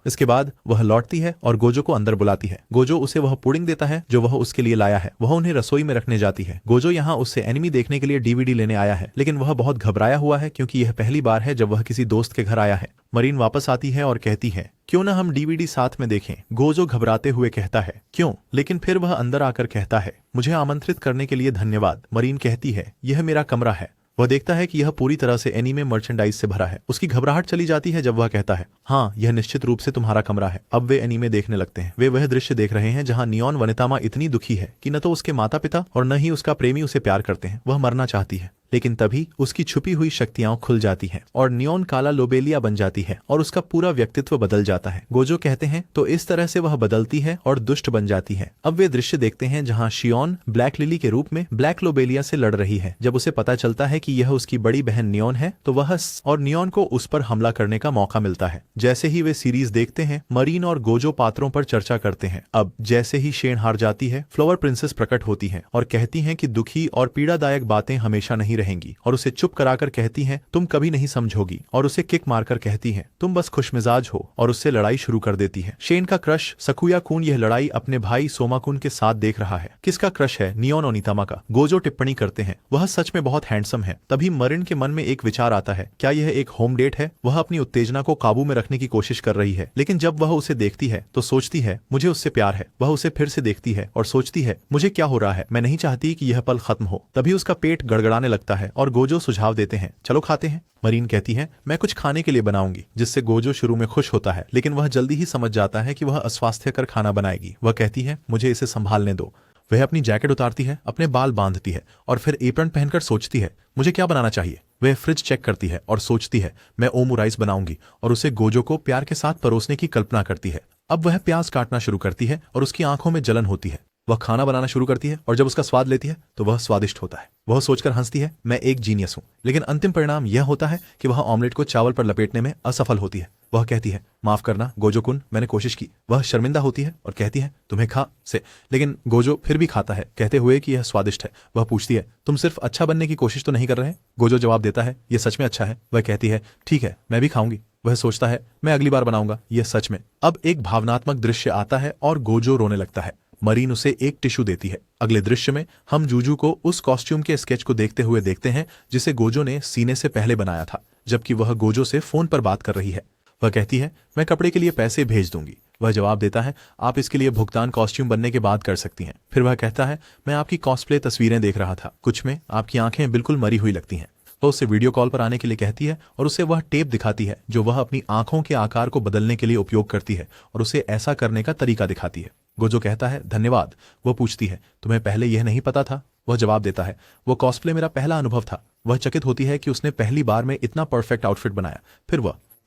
Speaker 1: इसके बाद वह लौटती है और गोजो को अंदर बुलाती है। गोजो उसे वह पुडिंग देता है जो वह उसके लिए लाया है। वह उन्हें रसोई में रखने जाती है। गोजो यहाँ उससे एनिमी देखने के लिए डीवीडी लेने आया है, लेकिन वह बहुत घबराया हुआ है क्योंकि यह पहली बार है जब वह किसी दोस्त के घर आया है। मरीन वापस आती है और कहती है क्यों ना हम डीवीडी साथ में देखें। गोजो घबराते हुए कहता है क्यों, लेकिन फिर वह अंदर आकर कहता है मुझे आमंत्रित करने के लिए धन्यवाद। मरीन कहती है यह मेरा कमरा है। वह देखता है कि यह पूरी तरह से एनीमे मर्चेंडाइज से भरा है। उसकी घबराहट चली जाती है जब वह कहता है हाँ यह निश्चित रूप से तुम्हारा कमरा है। अब वे एनीमे देखने लगते हैं। वे वह दृश्य देख रहे हैं जहाँ नियोन वनितामा इतनी दुखी है कि न तो उसके माता पिता और न ही उसका प्रेमी उसे प्यार करते हैं। वह मरना चाहती है, लेकिन तभी उसकी छुपी हुई शक्तियां खुल जाती हैं और नियॉन काला लोबेलिया बन जाती है और उसका पूरा व्यक्तित्व बदल जाता है। गोजो कहते हैं तो इस तरह से वह बदलती है और दुष्ट बन जाती है। अब वे दृश्य देखते हैं जहां शियोन ब्लैक लिली के रूप में ब्लैक लोबेलिया से लड़ रही है। जब उसे पता चलता है कि यह उसकी बड़ी बहन नियॉन है तो वह और नियॉन को उस पर हमला करने का मौका मिलता है। जैसे ही वे सीरीज देखते हैं, मरीन और गोजो पात्रों पर चर्चा करते हैं। अब जैसे ही शेन हार जाती है, फ्लावर प्रिंसेस प्रकट होती है और कहती हैं कि दुखी और पीड़ादायक बातें हमेशा नहीं रहेंगी और उसे चुप कराकर कहती हैं तुम कभी नहीं समझोगी, और उसे किक मारकर कहती हैं तुम बस खुशमिजाज हो, और उससे लड़ाई शुरू कर देती है। शेन का क्रश सकुया कुन यह लड़ाई अपने भाई सोमा कुन के साथ देख रहा है। किसका क्रश है? नियॉन ओनितामा का। गोजो टिप्पणी करते हैं वह सच में बहुत हैंडसम है। तभी मरीन के मन में एक विचार आता है, क्या यह एक होम डेट है? वह अपनी उत्तेजना को काबू में रखने की कोशिश कर रही है, लेकिन जब वह उसे देखती है तो सोचती है मुझे उससे प्यार है। वह उसे फिर से देखती है और सोचती है मुझे क्या हो रहा है, मैं नहीं चाहती कि यह पल खत्म हो। तभी उसका पेट गड़गड़ाने लगता है और गोजो सुझाव देते हैं चलो खाते हैं। मरीन कहती है मैं कुछ खाने के लिए बनाऊंगी, जिससे गोजो शुरू में खुश होता है, लेकिन वह जल्दी ही समझ जाता है कि वह अस्वास्थ्यकर खाना बनाएगी। वह कहती है मुझे इसे संभालने दो। वह अपनी जैकेट उतारती है, अपने बाल बांधती है और फिर एप्रन पहनकर सोचती है मुझे क्या बनाना चाहिए। वह फ्रिज चेक करती है और सोचती है मैं ओमू राइस बनाऊंगी, और उसे गोजो को प्यार के साथ परोसने की कल्पना करती है। अब वह प्याज काटना शुरू करती है और उसकी आंखों में जलन होती है। वह खाना बनाना शुरू करती है और जब उसका स्वाद लेती है तो वह स्वादिष्ट होता है। वह सोचकर हंसती है मैं एक जीनियस हूं, लेकिन अंतिम परिणाम यह होता है कि वह ऑमलेट को चावल पर लपेटने में असफल होती है। वह कहती है माफ करना गोजो कुन, मैंने कोशिश की। वह शर्मिंदा होती है और कहती है तुम्हें खा से, लेकिन गोजो फिर भी खाता है, कहते हुए कि यह स्वादिष्ट है। वह पूछती है तुम सिर्फ अच्छा बनने की कोशिश तो नहीं कर रहे? गोजो जवाब देता है यह सच में अच्छा है। वह कहती है ठीक है मैं भी खाऊंगी। वह सोचता है मैं अगली बार बनाऊंगा, यह सच में। अब एक भावनात्मक दृश्य आता है और गोजो रोने लगता है। मरीन उसे एक टिश्यू देती है। अगले दृश्य में हम जूजू को उस कॉस्ट्यूम के स्केच को देखते हुए देखते हैं जिसे गोजो ने सीने से पहले बनाया था, जबकि वह गोजो से फोन पर बात कर रही है। वह कहती है मैं कपड़े के लिए पैसे भेज दूंगी। वह जवाब देता है आप इसके लिए भुगतान कॉस्ट्यूम बनने के बाद कर सकती हैं। फिर वह कहता है मैं आपकी कॉस्प्ले तस्वीरें देख रहा था, कुछ में आपकी आंखें बिल्कुल मरी हुई लगती हैं। वह उससे वीडियो कॉल पर आने के लिए कहती है और उसे वह टेप दिखाती है जो वह अपनी आंखों के आकार को बदलने के लिए उपयोग करती है और उसे ऐसा करने का तरीका दिखाती है। गोजो कहता है धन्यवाद। वह पूछती है तुम्हें पहले यह नहीं पता था? वह जवाब देता है वो कॉस्प्ले मेरा पहला अनुभव था। वह चकित होती है कि उसने पहली बार में इतना परफेक्ट आउटफिट बनाया।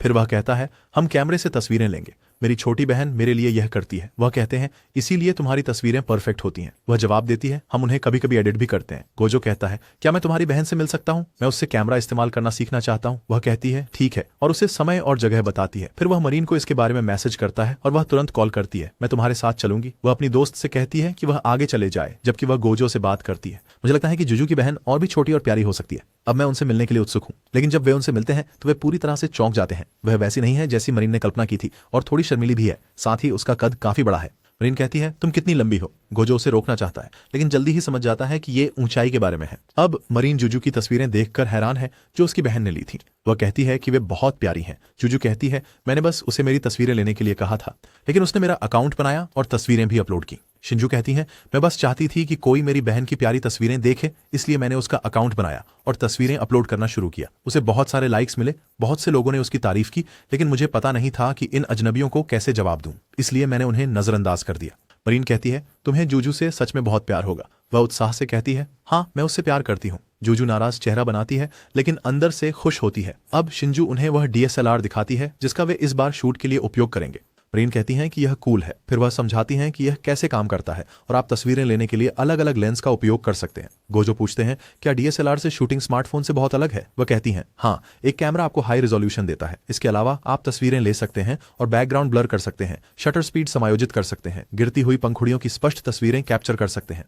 Speaker 1: फिर वह कहता है हम कैमरे से तस्वीरें लेंगे, मेरी छोटी बहन मेरे लिए यह करती है। वह कहते हैं इसीलिए तुम्हारी तस्वीरें परफेक्ट होती हैं। वह जवाब देती है हम उन्हें कभी कभी एडिट भी करते हैं। गोजो कहता है क्या मैं तुम्हारी बहन से मिल सकता हूं? मैं उससे कैमरा इस्तेमाल करना सीखना चाहता हूं। वह कहती है ठीक है और उसे समय और जगह बताती है। फिर वह मरीन को इसके बारे में मैसेज करता है और वह तुरंत कॉल करती है मैं तुम्हारे साथ चलूंगी। वह अपनी दोस्त से कहती है कि वह आगे चले जाए, जबकि वह गोजो से बात करती है। मुझे लगता है कि जूजू की बहन और भी छोटी और प्यारी हो सकती है। अब मैं उनसे मिलने के लिए उत्सुक हूं, लेकिन जब वे उनसे मिलते हैं तो वे पूरी तरह से चौंक जाते हैं। वह वैसी नहीं है जैसी मरीन ने कल्पना की थी और थोड़ी शर्मीली भी है, साथ ही उसका कद काफी बड़ा है। मरीन कहती है तुम कितनी लंबी हो? गोजो उसे रोकना चाहता है, लेकिन जल्दी ही समझ जाता है कि ये ऊंचाई के बारे में है। अब मरीन जूजू की तस्वीरें देखकर हैरान है जो उसकी बहन ने ली थी। वह कहती है कि वे बहुत प्यारी हैं। जूजू कहती है मैंने बस उसे मेरी तस्वीरें लेने के लिए कहा था, लेकिन उसने मेरा अकाउंट बनाया और तस्वीरें भी अपलोड की। शिंजू कहती है मैं बस चाहती थी कि कोई मेरी बहन की प्यारी तस्वीरें देखे, इसलिए मैंने उसका अकाउंट बनाया और तस्वीरें अपलोड करना शुरू किया। उसे बहुत सारे लाइक्स मिले, बहुत से लोगों ने उसकी तारीफ की, लेकिन मुझे पता नहीं था कि इन अजनबियों को कैसे जवाब दूं, इसलिए मैंने उन्हें नजरअंदाज कर दिया। मरीन कहती है तुम्हें जूजू से सच में बहुत प्यार होगा। वह उत्साह से कहती है हाँ मैं उससे प्यार करती हूँ। जूजू नाराज चेहरा बनाती है, लेकिन अंदर से खुश होती है। अब शिंजू उन्हें वह DSLR दिखाती है जिसका वे इस बार शूट के लिए उपयोग करेंगे। मरीन कहती हैं कि यह कूल है। फिर वह समझाती हैं कि यह कैसे काम करता है और आप तस्वीरें लेने के लिए अलग अलग लेंस का उपयोग कर सकते हैं। गोजो पूछते हैं क्या DSLR से शूटिंग स्मार्टफोन से बहुत अलग है? वह कहती हैं हाँ, एक कैमरा आपको हाई रिजोल्यूशन देता है। इसके अलावा आप तस्वीरें ले सकते हैं और बैकग्राउंड ब्लर कर सकते हैं, शटर स्पीड समायोजित कर सकते हैं, गिरती हुई पंखुड़ियों की स्पष्ट तस्वीरें कैप्चर कर सकते हैं।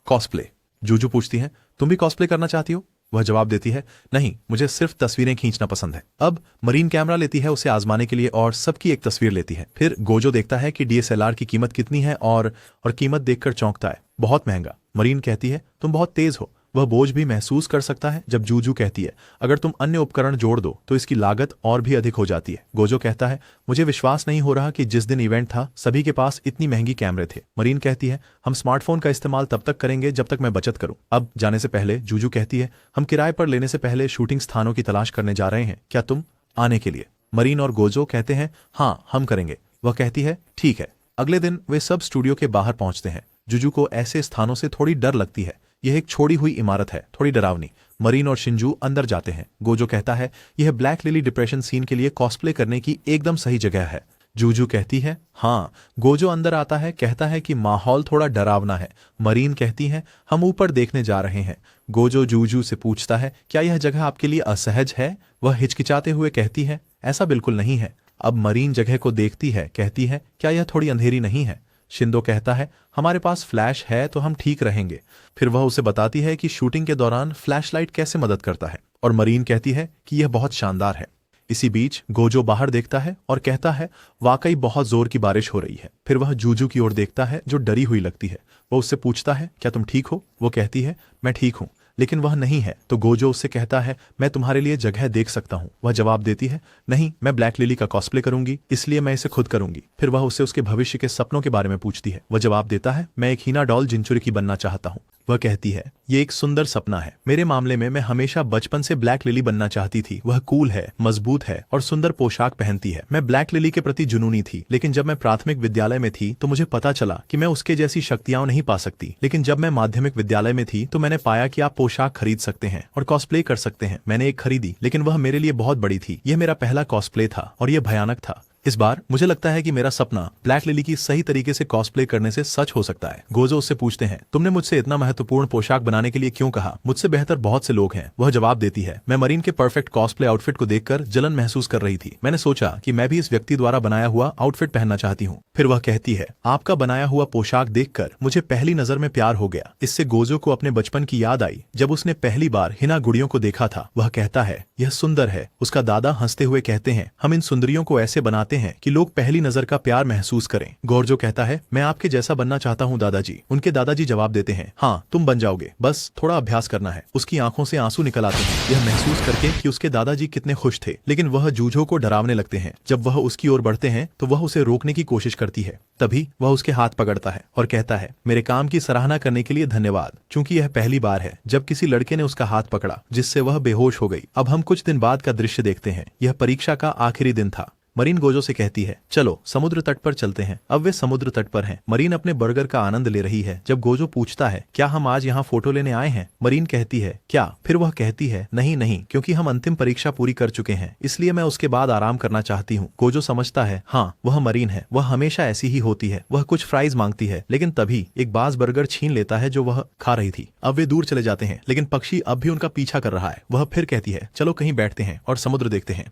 Speaker 1: कॉस्प्ले। जूजू पूछती हैं तुम भी कॉस्प्ले करना चाहती हो? वह जवाब देती है नहीं, मुझे सिर्फ तस्वीरें खींचना पसंद है। अब मरीन कैमरा लेती है उसे आजमाने के लिए और सबकी एक तस्वीर लेती है। फिर गोजो देखता है कि DSLR की कीमत कितनी है और कीमत देखकर चौंकता है, बहुत महंगा। मरीन कहती है तुम बहुत तेज हो। वह बोझ भी महसूस कर सकता है जब जूजू कहती है अगर तुम अन्य उपकरण जोड़ दो तो इसकी लागत और भी अधिक हो जाती है। गोजो कहता है मुझे विश्वास नहीं हो रहा कि जिस दिन इवेंट था सभी के पास इतनी महंगी कैमरे थे। मरीन कहती है हम स्मार्टफोन का इस्तेमाल तब तक करेंगे जब तक मैं बचत करूं। अब जाने से पहले जूजू कहती है हम किराए पर लेने से पहले शूटिंग स्थानों की तलाश करने जा रहे हैं, क्या तुम आने के लिए? मरीन और गोजो कहते हैं हाँ हम करेंगे। वह कहती है ठीक है। अगले दिन वे सब स्टूडियो के बाहर पहुंचते हैं। जूजू को ऐसे स्थानों से थोड़ी डर लगती है। यह एक छोड़ी हुई इमारत है, थोड़ी डरावनी। मरीन और शिंजू अंदर जाते हैं। गोजो कहता है यह ब्लैक लिली डिप्रेशन सीन के लिए कॉस्प्ले करने की एकदम सही जगह है। जूजू कहती है हाँ। गोजो अंदर आता है, कहता है कि माहौल थोड़ा डरावना है। मरीन कहती है हम ऊपर देखने जा रहे हैं। गोजो जूजू से पूछता है क्या यह जगह आपके लिए असहज है? वह हिचकिचाते हुए कहती है ऐसा बिल्कुल नहीं है। अब मरीन जगह को देखती है, कहती है क्या यह थोड़ी अंधेरी नहीं है? शिंदो कहता है हमारे पास फ्लैश है तो हम ठीक रहेंगे। फिर वह उसे बताती है कि शूटिंग के दौरान फ्लैशलाइट कैसे मदद करता है और मरीन कहती है कि यह बहुत शानदार है। इसी बीच गोजो बाहर देखता है और कहता है वाकई बहुत जोर की बारिश हो रही है। फिर वह जूजू की ओर देखता है जो डरी हुई लगती है। वह उससे पूछता है क्या तुम ठीक हो? वो कहती है मैं ठीक हूं, लेकिन वह नहीं है। तो गोजो उससे कहता है मैं तुम्हारे लिए जगह देख सकता हूं। वह जवाब देती है नहीं, मैं ब्लैक लिली का कॉस्प्ले करूंगी, इसलिए मैं इसे खुद करूंगी। फिर वह उससे उसके भविष्य के सपनों के बारे में पूछती है। वह जवाब देता है मैं एक हीना डॉल जिंचुरिकी बनना चाहता हूं। वह कहती है ये एक सुंदर सपना है। मेरे मामले में मैं हमेशा बचपन से ब्लैक लिली बनना चाहती थी। वह कूल है, मजबूत है और सुंदर पोशाक पहनती है। मैं ब्लैक लिली के प्रति जुनूनी थी, लेकिन जब मैं प्राथमिक विद्यालय में थी तो मुझे पता चला कि मैं उसके जैसी शक्तियां नहीं पा सकती। लेकिन जब मैं माध्यमिक विद्यालय में थी तो मैंने पाया कि आप पोशाक खरीद सकते हैं और कॉस्प्ले कर सकते हैं। मैंने एक खरीदी, लेकिन वह मेरे लिए बहुत बड़ी थी। यह मेरा पहला कॉस्प्ले था और यह भयानक था। इस बार मुझे लगता है कि मेरा सपना ब्लैक लिली की सही तरीके से कॉस्प्ले करने से सच हो सकता है। गोजो उससे पूछते हैं तुमने मुझसे इतना महत्वपूर्ण पोशाक बनाने के लिए क्यों कहा? मुझसे बेहतर बहुत से लोग हैं। वह जवाब देती है मैं मरीन के परफेक्ट कॉस्प्ले आउटफिट को देखकर जलन महसूस कर रही थी। मैंने सोचा कि मैं भी इस व्यक्ति द्वारा बनाया हुआ आउटफिट पहनना चाहती हूँ। फिर वह कहती है आपका बनाया हुआ पोशाक देखकर मुझे पहली नजर में प्यार हो गया। इससे गोजो को अपने बचपन की याद आई जब उसने पहली बार हिना गुड़ियों को देखा था। वह कहता है यह सुंदर है। उसका दादा हंसते हुए कहते हैं हम इन सुंदरियों को ऐसे बनाते हैं कि लोग पहली नजर का प्यार महसूस करें। गोरजो कहता है मैं आपके जैसा बनना चाहता हूँ दादाजी। उनके दादाजी जवाब देते हैं हाँ तुम बन जाओगे, बस थोड़ा अभ्यास करना है। उसकी आंखों से आंसू निकल आते हैं, यह महसूस करके कि उसके दादाजी कितने खुश थे। लेकिन वह जूझो को डरावने लगते हैं। जब वह उसकी ओर बढ़ते हैं तो वह उसे रोकने की कोशिश करती है। तभी वह उसके हाथ पकड़ता है और कहता है मेरे काम की सराहना करने के लिए धन्यवाद। चूंकि यह पहली बार है जब किसी लड़के ने उसका हाथ पकड़ा जिससे वह बेहोश हो गई। अब हम कुछ दिन बाद का दृश्य देखते हैं। यह परीक्षा का आखिरी दिन था। मरीन गोजो से कहती है चलो समुद्र तट पर चलते हैं। अब वे समुद्र तट पर हैं। मरीन अपने बर्गर का आनंद ले रही है जब गोजो पूछता है क्या हम आज यहाँ फोटो लेने आए हैं? मरीन कहती है क्या? फिर वह कहती है नहीं नहीं, क्योंकि हम अंतिम परीक्षा पूरी कर चुके हैं, इसलिए मैं उसके बाद आराम करना चाहती हूँ। गोजो समझता है हाँ वह मरीन है, वह हमेशा ऐसी ही होती है। वह कुछ फ्राइज मांगती है, लेकिन तभी एक बाज बर्गर छीन लेता है जो वह खा रही थी। अब वे दूर चले जाते हैं, लेकिन पक्षी अब भी उनका पीछा कर रहा है। वह फिर कहती है चलो कहीं बैठते हैं और समुद्र देखते हैं।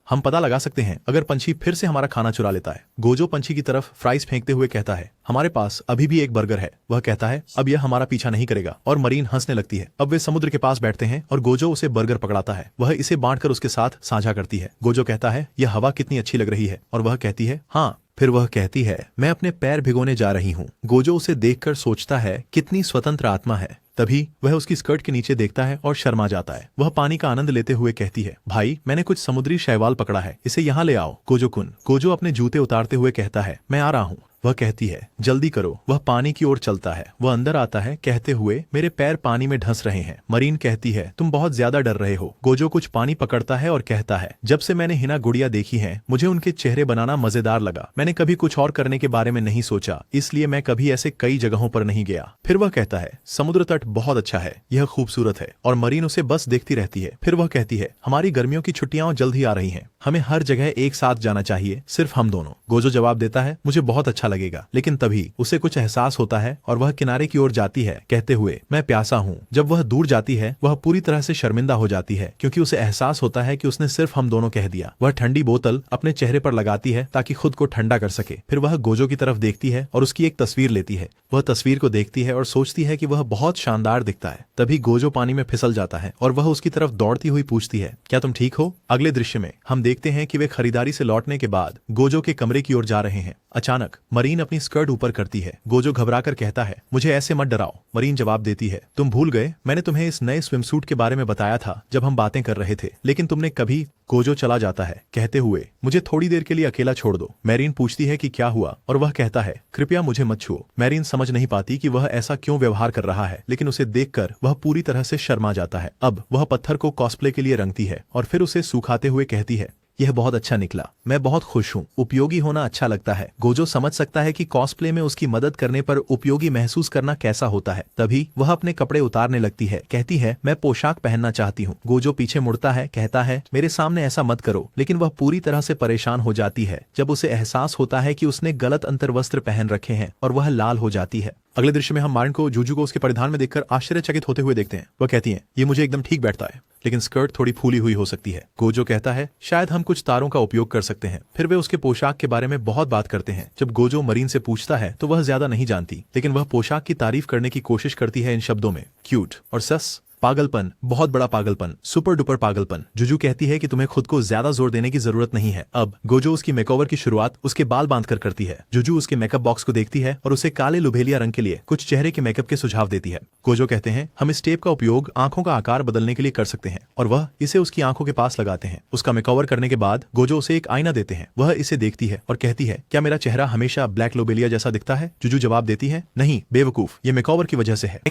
Speaker 1: हम पता लगा सकते हैं अगर पंछी फिर से हमारा खाना चुरा लेता है। गोजो पंछी की तरफ फ्राइज फेंकते हुए कहता है हमारे पास अभी भी एक बर्गर है। वह कहता है अब यह हमारा पीछा नहीं करेगा और मरीन हंसने लगती है। अब वे समुद्र के पास बैठते हैं और गोजो उसे बर्गर पकड़ाता है। वह इसे बांटकर उसके साथ साझा करती है। गोजो कहता है यह हवा कितनी अच्छी लग रही है और वह कहती है हाँ। फिर वह कहती है मैं अपने पैर भिगोने जा रही हूँ। गोजो उसे देखकर सोचता है कितनी स्वतंत्र आत्मा है। तभी वह उसकी स्कर्ट के नीचे देखता है और शर्मा जाता है। वह पानी का आनंद लेते हुए कहती है भाई मैंने कुछ समुद्री शैवाल पकड़ा है, इसे यहाँ ले आओ गोजो कुन। गोजो अपने जूते उतारते हुए कहता है मैं आ रहा हूँ। वह कहती है जल्दी करो। वह पानी की ओर चलता है। वह अंदर आता है कहते हुए मेरे पैर पानी में ढंस रहे हैं। मरीन कहती है तुम बहुत ज्यादा डर रहे हो। गोजो कुछ पानी पकड़ता है और कहता है जब से मैंने हिना गुड़िया देखी है मुझे उनके चेहरे बनाना मजेदार लगा। मैंने कभी कुछ और करने के बारे में नहीं सोचा, इसलिए मैं कभी ऐसे कई जगहों पर नहीं गया। फिर वह कहता है समुद्र तट बहुत अच्छा है, यह खूबसूरत है। और मरीन उसे बस देखती रहती है। फिर वह कहती है हमारी गर्मियों की छुट्टियां जल्द ही आ रही हैं, हमें हर जगह एक साथ जाना चाहिए, सिर्फ हम दोनों। गोजो जवाब देता है मुझे बहुत अच्छा लगेगा। लेकिन तभी उसे कुछ एहसास होता है और वह किनारे की ओर जाती है कहते हुए मैं प्यासा हूँ। जब वह दूर जाती है वह पूरी तरह से शर्मिंदा हो जाती है क्योंकि उसे एहसास होता है कि उसने सिर्फ हम दोनों कह दिया। वह ठंडी बोतल अपने चेहरे पर लगाती है ताकि खुद को ठंडा कर सके। फिर वह गोजो की तरफ देखती है और उसकी एक तस्वीर लेती है। वह तस्वीर को देखती है और सोचती है कि वह बहुत शानदार दिखता है। तभी गोजो पानी में फिसल जाता है और वह उसकी तरफ दौड़ती हुई पूछती है क्या तुम ठीक हो? अगले दृश्य में हम देखते हैं कि वे खरीदारी से लौटने के बाद गोजो के कमरे की ओर जा रहे हैं। अचानक मरीन अपनी स्कर्ट ऊपर करती है। गोजो घबराकर कहता है, मुझे ऐसे मत डराओ। मरीन जवाब देती है, तुम भूल गए मैंने तुम्हें इस नए स्विमसूट के बारे में बताया था जब हम बातें कर रहे थे, लेकिन तुमने कभी। गोजो चला जाता है कहते हुए, मुझे थोड़ी देर के लिए अकेला छोड़ दो। मैरीन पूछती है कि क्या हुआ और वह कहता है, कृपया मुझे मत छुओ। मैरीन समझ नहीं पाती कि वह ऐसा क्यों व्यवहार कर रहा है, लेकिन उसे देखकर वह पूरी तरह से शर्मा जाता है। अब वह पत्थर को कॉस्प्ले के लिए रंगती है और फिर उसे सुखाते हुए कहती है, यह बहुत अच्छा निकला, मैं बहुत खुश हूँ। उपयोगी होना अच्छा लगता है। गोजो समझ सकता है कि कॉस्प्ले में उसकी मदद करने पर उपयोगी महसूस करना कैसा होता है। तभी वह अपने कपड़े उतारने लगती है, कहती है, मैं पोशाक पहनना चाहती हूँ। गोजो पीछे मुड़ता है, कहता है, मेरे सामने ऐसा मत करो। लेकिन वह पूरी तरह से परेशान हो जाती है जब उसे एहसास होता है कि उसने गलत अंतर्वस्त्र पहन रखे हैं और वह लाल हो जाती है। अगले दृश्य में हम मारिन को जूजू को उसके परिधान में देखकर आश्चर्यचकित होते हुए देखते हैं। वह कहती है, ये मुझे एकदम ठीक बैठता है, लेकिन स्कर्ट थोड़ी फूली हुई हो सकती है। गोजो कहता है, शायद हम कुछ तारों का उपयोग कर सकते हैं। फिर वे उसके पोशाक के बारे में बहुत बात करते हैं। जब गोजो मरीन से पूछता है तो वह ज्यादा नहीं जानती, लेकिन वह पोशाक की तारीफ करने की कोशिश करती है इन शब्दों में, क्यूट और सस, पागलपन, बहुत बड़ा पागलपन, सुपर डुपर पागलपन। जुजू कहती है कि तुम्हें खुद को ज्यादा जोर देने की जरूरत नहीं है। अब गोजो उसकी मेकओवर की शुरुआत उसके बाल बांधकर करती है। जुजू उसके मेकअप बॉक्स को देखती है और उसे काले लुभेलिया रंग के लिए कुछ चेहरे के मेकअप के सुझाव देती है। गोजो कहते हैं, हम इस टेप का उपयोग आंखों का आकार बदलने के लिए कर सकते हैं, और वह इसे उसकी आंखों के पास लगाते हैं। उसका मेकओवर करने के बाद गोजो उसे एक आईना देते हैं। वह इसे देखती है और कहती है, क्या मेरा चेहरा हमेशा ब्लैक लोबेलिया जैसा दिखता है? जुजू जवाब देती है, नहीं बेवकूफ, ये मेकओवर की वजह से है।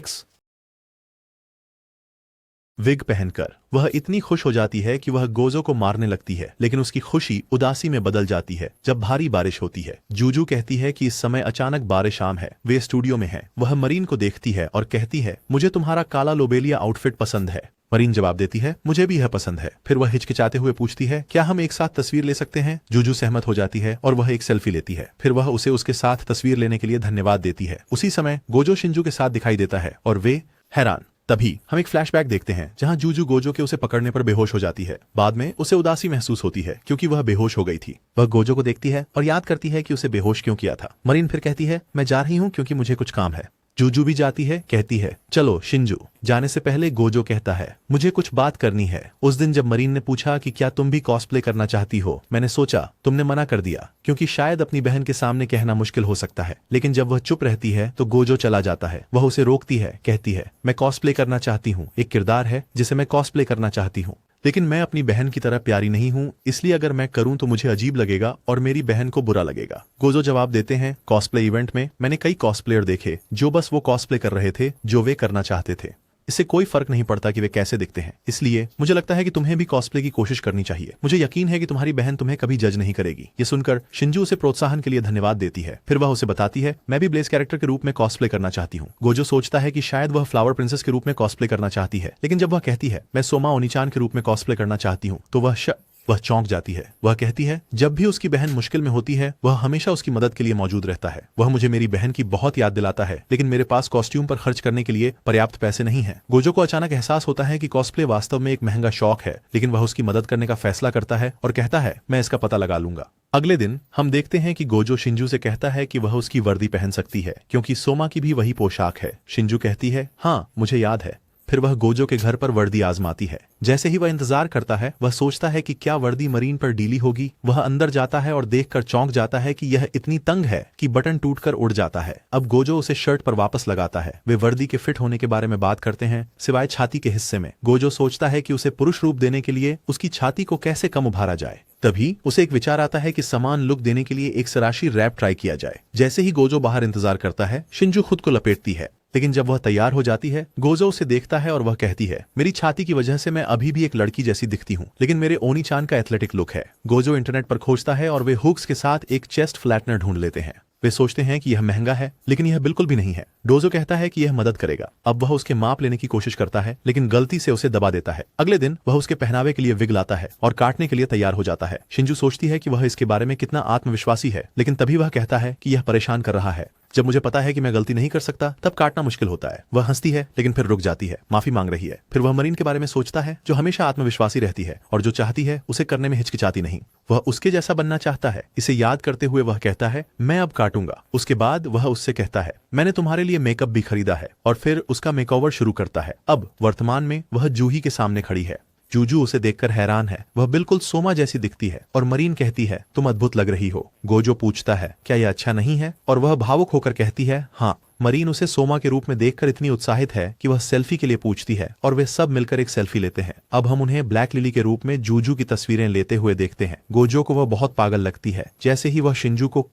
Speaker 1: विग पहनकर वह इतनी खुश हो जाती है कि वह गोजो को मारने लगती है, लेकिन उसकी खुशी उदासी में बदल जाती है जब भारी बारिश होती है। जूजू कहती है कि इस समय अचानक बारिश आम है। वे स्टूडियो में है। वह मरीन को देखती है और कहती है, मुझे तुम्हारा काला लोबेलिया आउटफिट पसंद है। मरीन जवाब देती है, मुझे भी यह पसंद है। फिर वह हिचकिचाते हुए पूछती है, क्या हम एक साथ तस्वीर ले सकते हैं? जूजू सहमत हो जाती है और वह एक सेल्फी लेती है। फिर वह उसे उसके साथ तस्वीर लेने के लिए धन्यवाद देती है। उसी समय गोजो शिंजू के साथ दिखाई देता है और वे हैरान। तभी हम एक फ्लैशबैक देखते हैं जहां जूजू गोजो के उसे पकड़ने पर बेहोश हो जाती है। बाद में उसे उदासी महसूस होती है क्योंकि वह बेहोश हो गई थी। वह गोजो को देखती है और याद करती है कि उसे बेहोश क्यों किया था। मरीन फिर कहती है, मैं जा रही हूं क्योंकि मुझे कुछ काम है। जूजू भी जाती है, कहती है, चलो शिंजू। जाने से पहले गोजो कहता है, मुझे कुछ बात करनी है। उस दिन जब मरीन ने पूछा कि क्या तुम भी कॉस्प्ले करना चाहती हो, मैंने सोचा तुमने मना कर दिया क्योंकि शायद अपनी बहन के सामने कहना मुश्किल हो सकता है। लेकिन जब वह चुप रहती है तो गोजो चला जाता है। वह उसे रोकती है, कहती है, मैं कॉस्प्ले करना चाहती हूँ, एक किरदार है जिसे मैं कॉस्प्ले करना चाहती हूँ, लेकिन मैं अपनी बहन की तरह प्यारी नहीं हूँ, इसलिए अगर मैं करूँ तो मुझे अजीब लगेगा और मेरी बहन को बुरा लगेगा। गोजो जवाब देते हैं, कॉस्प्ले इवेंट में मैंने कई कॉस्प्लेयर देखे जो बस वो कॉस्प्ले कर रहे थे जो वे करना चाहते थे। इससे कोई फर्क नहीं पड़ता कि वे कैसे दिखते हैं। इसलिए मुझे लगता है कि तुम्हें भी कॉस्प्ले की कोशिश करनी चाहिए। मुझे यकीन है कि तुम्हारी बहन तुम्हें कभी जज नहीं करेगी। ये सुनकर शिंजू उसे प्रोत्साहन के लिए धन्यवाद देती है। फिर वह उसे बताती है, मैं भी ब्लेज कैरेक्टर के रूप में कॉस्प्ले करना चाहती हूँ। गोजो सोचता है कि शायद वह फ्लावर प्रिंसेस के रूप में कॉस्प्ले करना चाहती है, लेकिन जब वह कहती है, मैं सोमा ओनीचान के रूप में कॉस्प्ले करना चाहती हूँ, तो वह चौंक जाती है। वह कहती है, जब भी उसकी बहन मुश्किल में होती है वह हमेशा उसकी मदद के लिए मौजूद रहता है। वह मुझे मेरी बहन की बहुत याद दिलाता है, लेकिन मेरे पास कॉस्ट्यूम पर खर्च करने के लिए पर्याप्त पैसे नहीं है। गोजो को अचानक एहसास होता है कि कॉस्प्ले वास्तव में एक महंगा शौक है, लेकिन वह उसकी मदद करने का फैसला करता है और कहता है, मैं इसका पता लगा लूंगा। अगले दिन हम देखते हैं कि गोजो शिंजू से कहता है कि वह उसकी वर्दी पहन सकती है क्योंकि सोमा की भी वही पोशाक है। शिंजू कहती है, हाँ मुझे याद है। फिर वह गोजो के घर पर वर्दी आजमाती है। जैसे ही वह इंतजार करता है, वह सोचता है कि क्या वर्दी मरीन पर ढीली होगी। वह अंदर जाता है और देखकर चौंक जाता है कि यह इतनी तंग है कि बटन टूटकर उड़ जाता है। अब गोजो उसे शर्ट पर वापस लगाता है। वे वर्दी के फिट होने के बारे में बात करते हैं, सिवाय छाती के हिस्से में। गोजो सोचता है कि उसे पुरुष रूप देने के लिए उसकी छाती को कैसे कम उभारा जाए। तभी उसे एक विचार आता है कि समान लुक देने के लिए एक सराशी रैप ट्राई किया जाए। जैसे ही गोजो बाहर इंतजार करता है, शिंजू खुद को लपेटती है, लेकिन जब वह तैयार हो जाती है, गोजो उसे देखता है और वह कहती है, मेरी छाती की वजह से मैं अभी भी एक लड़की जैसी दिखती हूँ, लेकिन मेरे ओनी चान का एथलेटिक लुक है। गोजो इंटरनेट पर खोजता है और वे हुक्स के साथ एक चेस्ट फ्लैटनर ढूंढ लेते हैं। वे सोचते हैं कि यह महंगा है, लेकिन यह बिल्कुल भी नहीं है। डोजो कहता है कि यह मदद करेगा। अब वह उसके माप लेने की कोशिश करता है, लेकिन गलती से उसे दबा देता है। अगले दिन वह उसके पहनावे के लिए विग लाता है और काटने के लिए तैयार हो जाता है। शिंजू सोचती है कि वह इसके बारे में कितना आत्मविश्वासी है, लेकिन तभी वह कहता है कि यह परेशान कर रहा है। जब मुझे पता है कि मैं गलती नहीं कर सकता, तब काटना मुश्किल होता है। वह हंसती है, लेकिन फिर रुक जाती है, माफी मांग रही है। फिर वह मरीन के बारे में सोचता है, जो हमेशा आत्मविश्वासी रहती है और जो चाहती है उसे करने में हिचकिचाती नहीं। वह उसके जैसा बनना चाहता है। इसे याद करते हुए वह कहता है, मैं अब काटूंगा। उसके बाद वह उससे कहता है, मैंने तुम्हारे लिए मेकअप भी खरीदा है, और फिर उसका मेकओवर शुरू करता है। अब वर्तमान में वह जूही के सामने खड़ी है। जूजू उसे देखकर हैरान है। वह बिल्कुल सोमा जैसी दिखती है और मरीन कहती है तुम अद्भुत लग रही हो। गोजो पूछता है क्या यह अच्छा नहीं है, और वह भावुक होकर कहती है हाँ। मरीन उसे सोमा के रूप में देखकर इतनी उत्साहित है कि वह सेल्फी के लिए पूछती है और वे सब मिलकर एक सेल्फी लेते हैं। अब हम उन्हें ब्लैक लिली के रूप में जूजू की तस्वीरें लेते हुए देखते हैं। गोजो को वह बहुत पागल लगती है। जैसे ही वह शिंजू को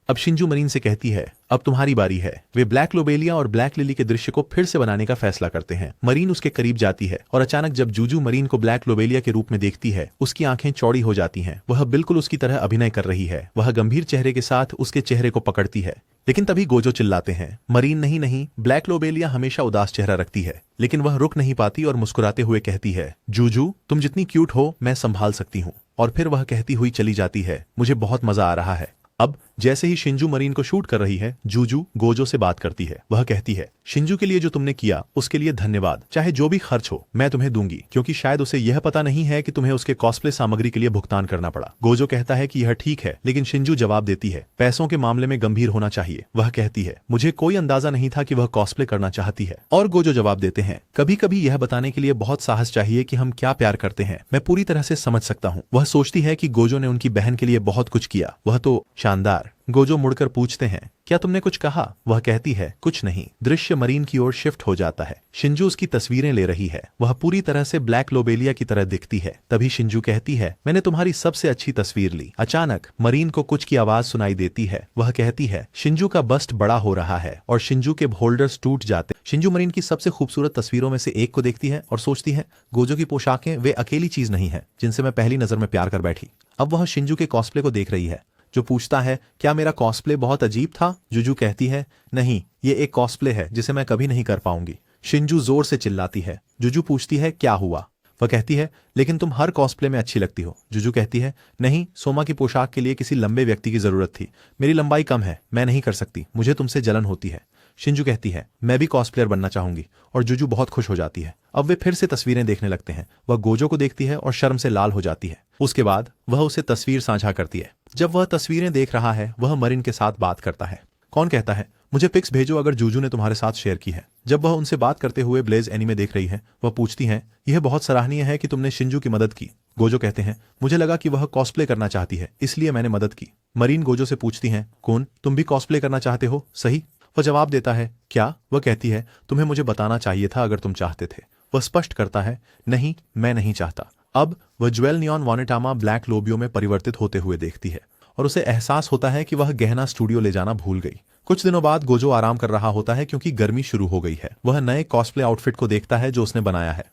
Speaker 1: अब शिंजू मरीन से कहती है अब तुम्हारी बारी है। वे ब्लैक लोबेलिया और ब्लैक लिली के दृश्य को फिर से बनाने का फैसला करते हैं। मरीन उसके करीब जाती है और अचानक जब जूजू मरीन को ब्लैक लोबेलिया के रूप में देखती है, उसकी आंखें चौड़ी हो जाती हैं। वह बिल्कुल उसकी तरह अभिनय कर रही है। वह गंभीर चेहरे के साथ उसके चेहरे को पकड़ती है, लेकिन तभी गोजो चिल्लाते हैं मरीन नहीं नहीं, ब्लैक लोबेलिया हमेशा उदास चेहरा रखती है। लेकिन वह रुक नहीं पाती और मुस्कुराते हुए कहती है जूजू तुम जितनी क्यूट हो मैं संभाल सकती हूँ। और फिर वह कहती हुई चली जाती है मुझे बहुत मजा आ रहा है। अब जैसे ही शिंजू मरीन को शूट कर रही है, जूजू गोजो से बात करती है। वह कहती है शिंजू के लिए जो तुमने किया उसके लिए धन्यवाद। चाहे जो भी खर्च हो मैं तुम्हें दूंगी, क्योंकि शायद उसे यह पता नहीं है कि तुम्हें उसके कॉस्प्ले सामग्री के लिए भुगतान करना पड़ा। गोजो कहता है कि यह ठीक है, लेकिन शिंजू जवाब देती है पैसों के मामले में गंभीर होना चाहिए। वह कहती है मुझे कोई अंदाजा नहीं था कि वह कॉस्प्ले करना चाहती है। और गोजो जवाब देते हैं कभी कभी यह बताने के लिए बहुत साहस चाहिए कि हम क्या प्यार करते हैं। मैं पूरी तरह से समझ सकता हूँ। वह सोचती है कि गोजो ने उनकी बहन के लिए बहुत कुछ किया, वह तो शानदार। गोजो मुड़कर पूछते हैं क्या तुमने कुछ कहा? वह कहती है कुछ नहीं। दृश्य मरीन की ओर शिफ्ट हो जाता है। शिंजू उसकी तस्वीरें ले रही है। वह पूरी तरह से ब्लैक लोबेलिया की तरह दिखती है। तभी शिंजू कहती है मैंने तुम्हारी सबसे अच्छी तस्वीर ली। अचानक मरीन को कुछ की आवाज सुनाई देती है। वह कहती है शिंजू का बस्ट बड़ा हो रहा है और शिंजू के होल्डर्स टूट जाते। शिंजू मरीन की सबसे खूबसूरत तस्वीरों में से एक को देखती है और सोचती है गोजो की पोशाकें वे अकेली चीज नहीं है जिनसे मैं पहली नजर में प्यार कर बैठी। अब वह शिंजू के कॉस्प्ले को देख रही है, जो पूछता है क्या मेरा कॉस्प्ले बहुत अजीब था? जूजू कहती है नहीं, ये एक कॉस्प्ले है जिसे मैं कभी नहीं कर पाऊंगी। शिंजू जोर से चिल्लाती है। जूजू पूछती है क्या हुआ? वह कहती है लेकिन तुम हर कॉस्प्ले में अच्छी लगती हो। जूजू कहती है नहीं, सोमा की पोशाक के लिए किसी लंबे व्यक्ति की जरूरत थी। मेरी लंबाई कम है, मैं नहीं कर सकती, मुझे तुमसे जलन होती है। शिंजू कहती है मैं भी कॉस्प्लेयर बनना चाहूंगी, और जूजू बहुत खुश हो जाती है। अब वे फिर से तस्वीरें देखने लगते हैं। वह गोजो को देखती है और शर्म से लाल हो जाती है। उसके बाद वह उसे तस्वीर साझा करती है। जब वह तस्वीरें देख रहा है, वह मरीन के साथ बात करता है। कौन कहता है मुझे पिक्स भेजो अगर जूजू ने तुम्हारे साथ शेयर की है। जब वह उनसे बात करते हुए ब्लेज एनीमे देख रही है, वह पूछती है यह बहुत सराहनीय है कि तुमने शिंजू की मदद की। गोजो कहते हैं मुझे लगा कि वह कॉस्प्ले करना चाहती है, इसलिए मैंने मदद की। मरीन गोजो से पूछती हैं कौन, तुम भी कॉस्प्ले करना चाहते हो सही? वह जवाब देता है क्या? वह कहती है तुम्हें मुझे बताना चाहिए था अगर तुम चाहते थे। वह स्पष्ट करता है नहीं, मैं नहीं चाहता। अब वह ज्वेल नियॉन वानेटामा ब्लैक लोबियो में परिवर्तित होते हुए देखती है और उसे एहसास होता है कि वह गहना स्टूडियो ले जाना भूल गई। कुछ दिनों बाद गोजो आराम कर रहा होता है क्योंकि गर्मी शुरू हो गई है। वह नए कॉस्प्ले आउटफिट को देखता है जो उसने बनाया है।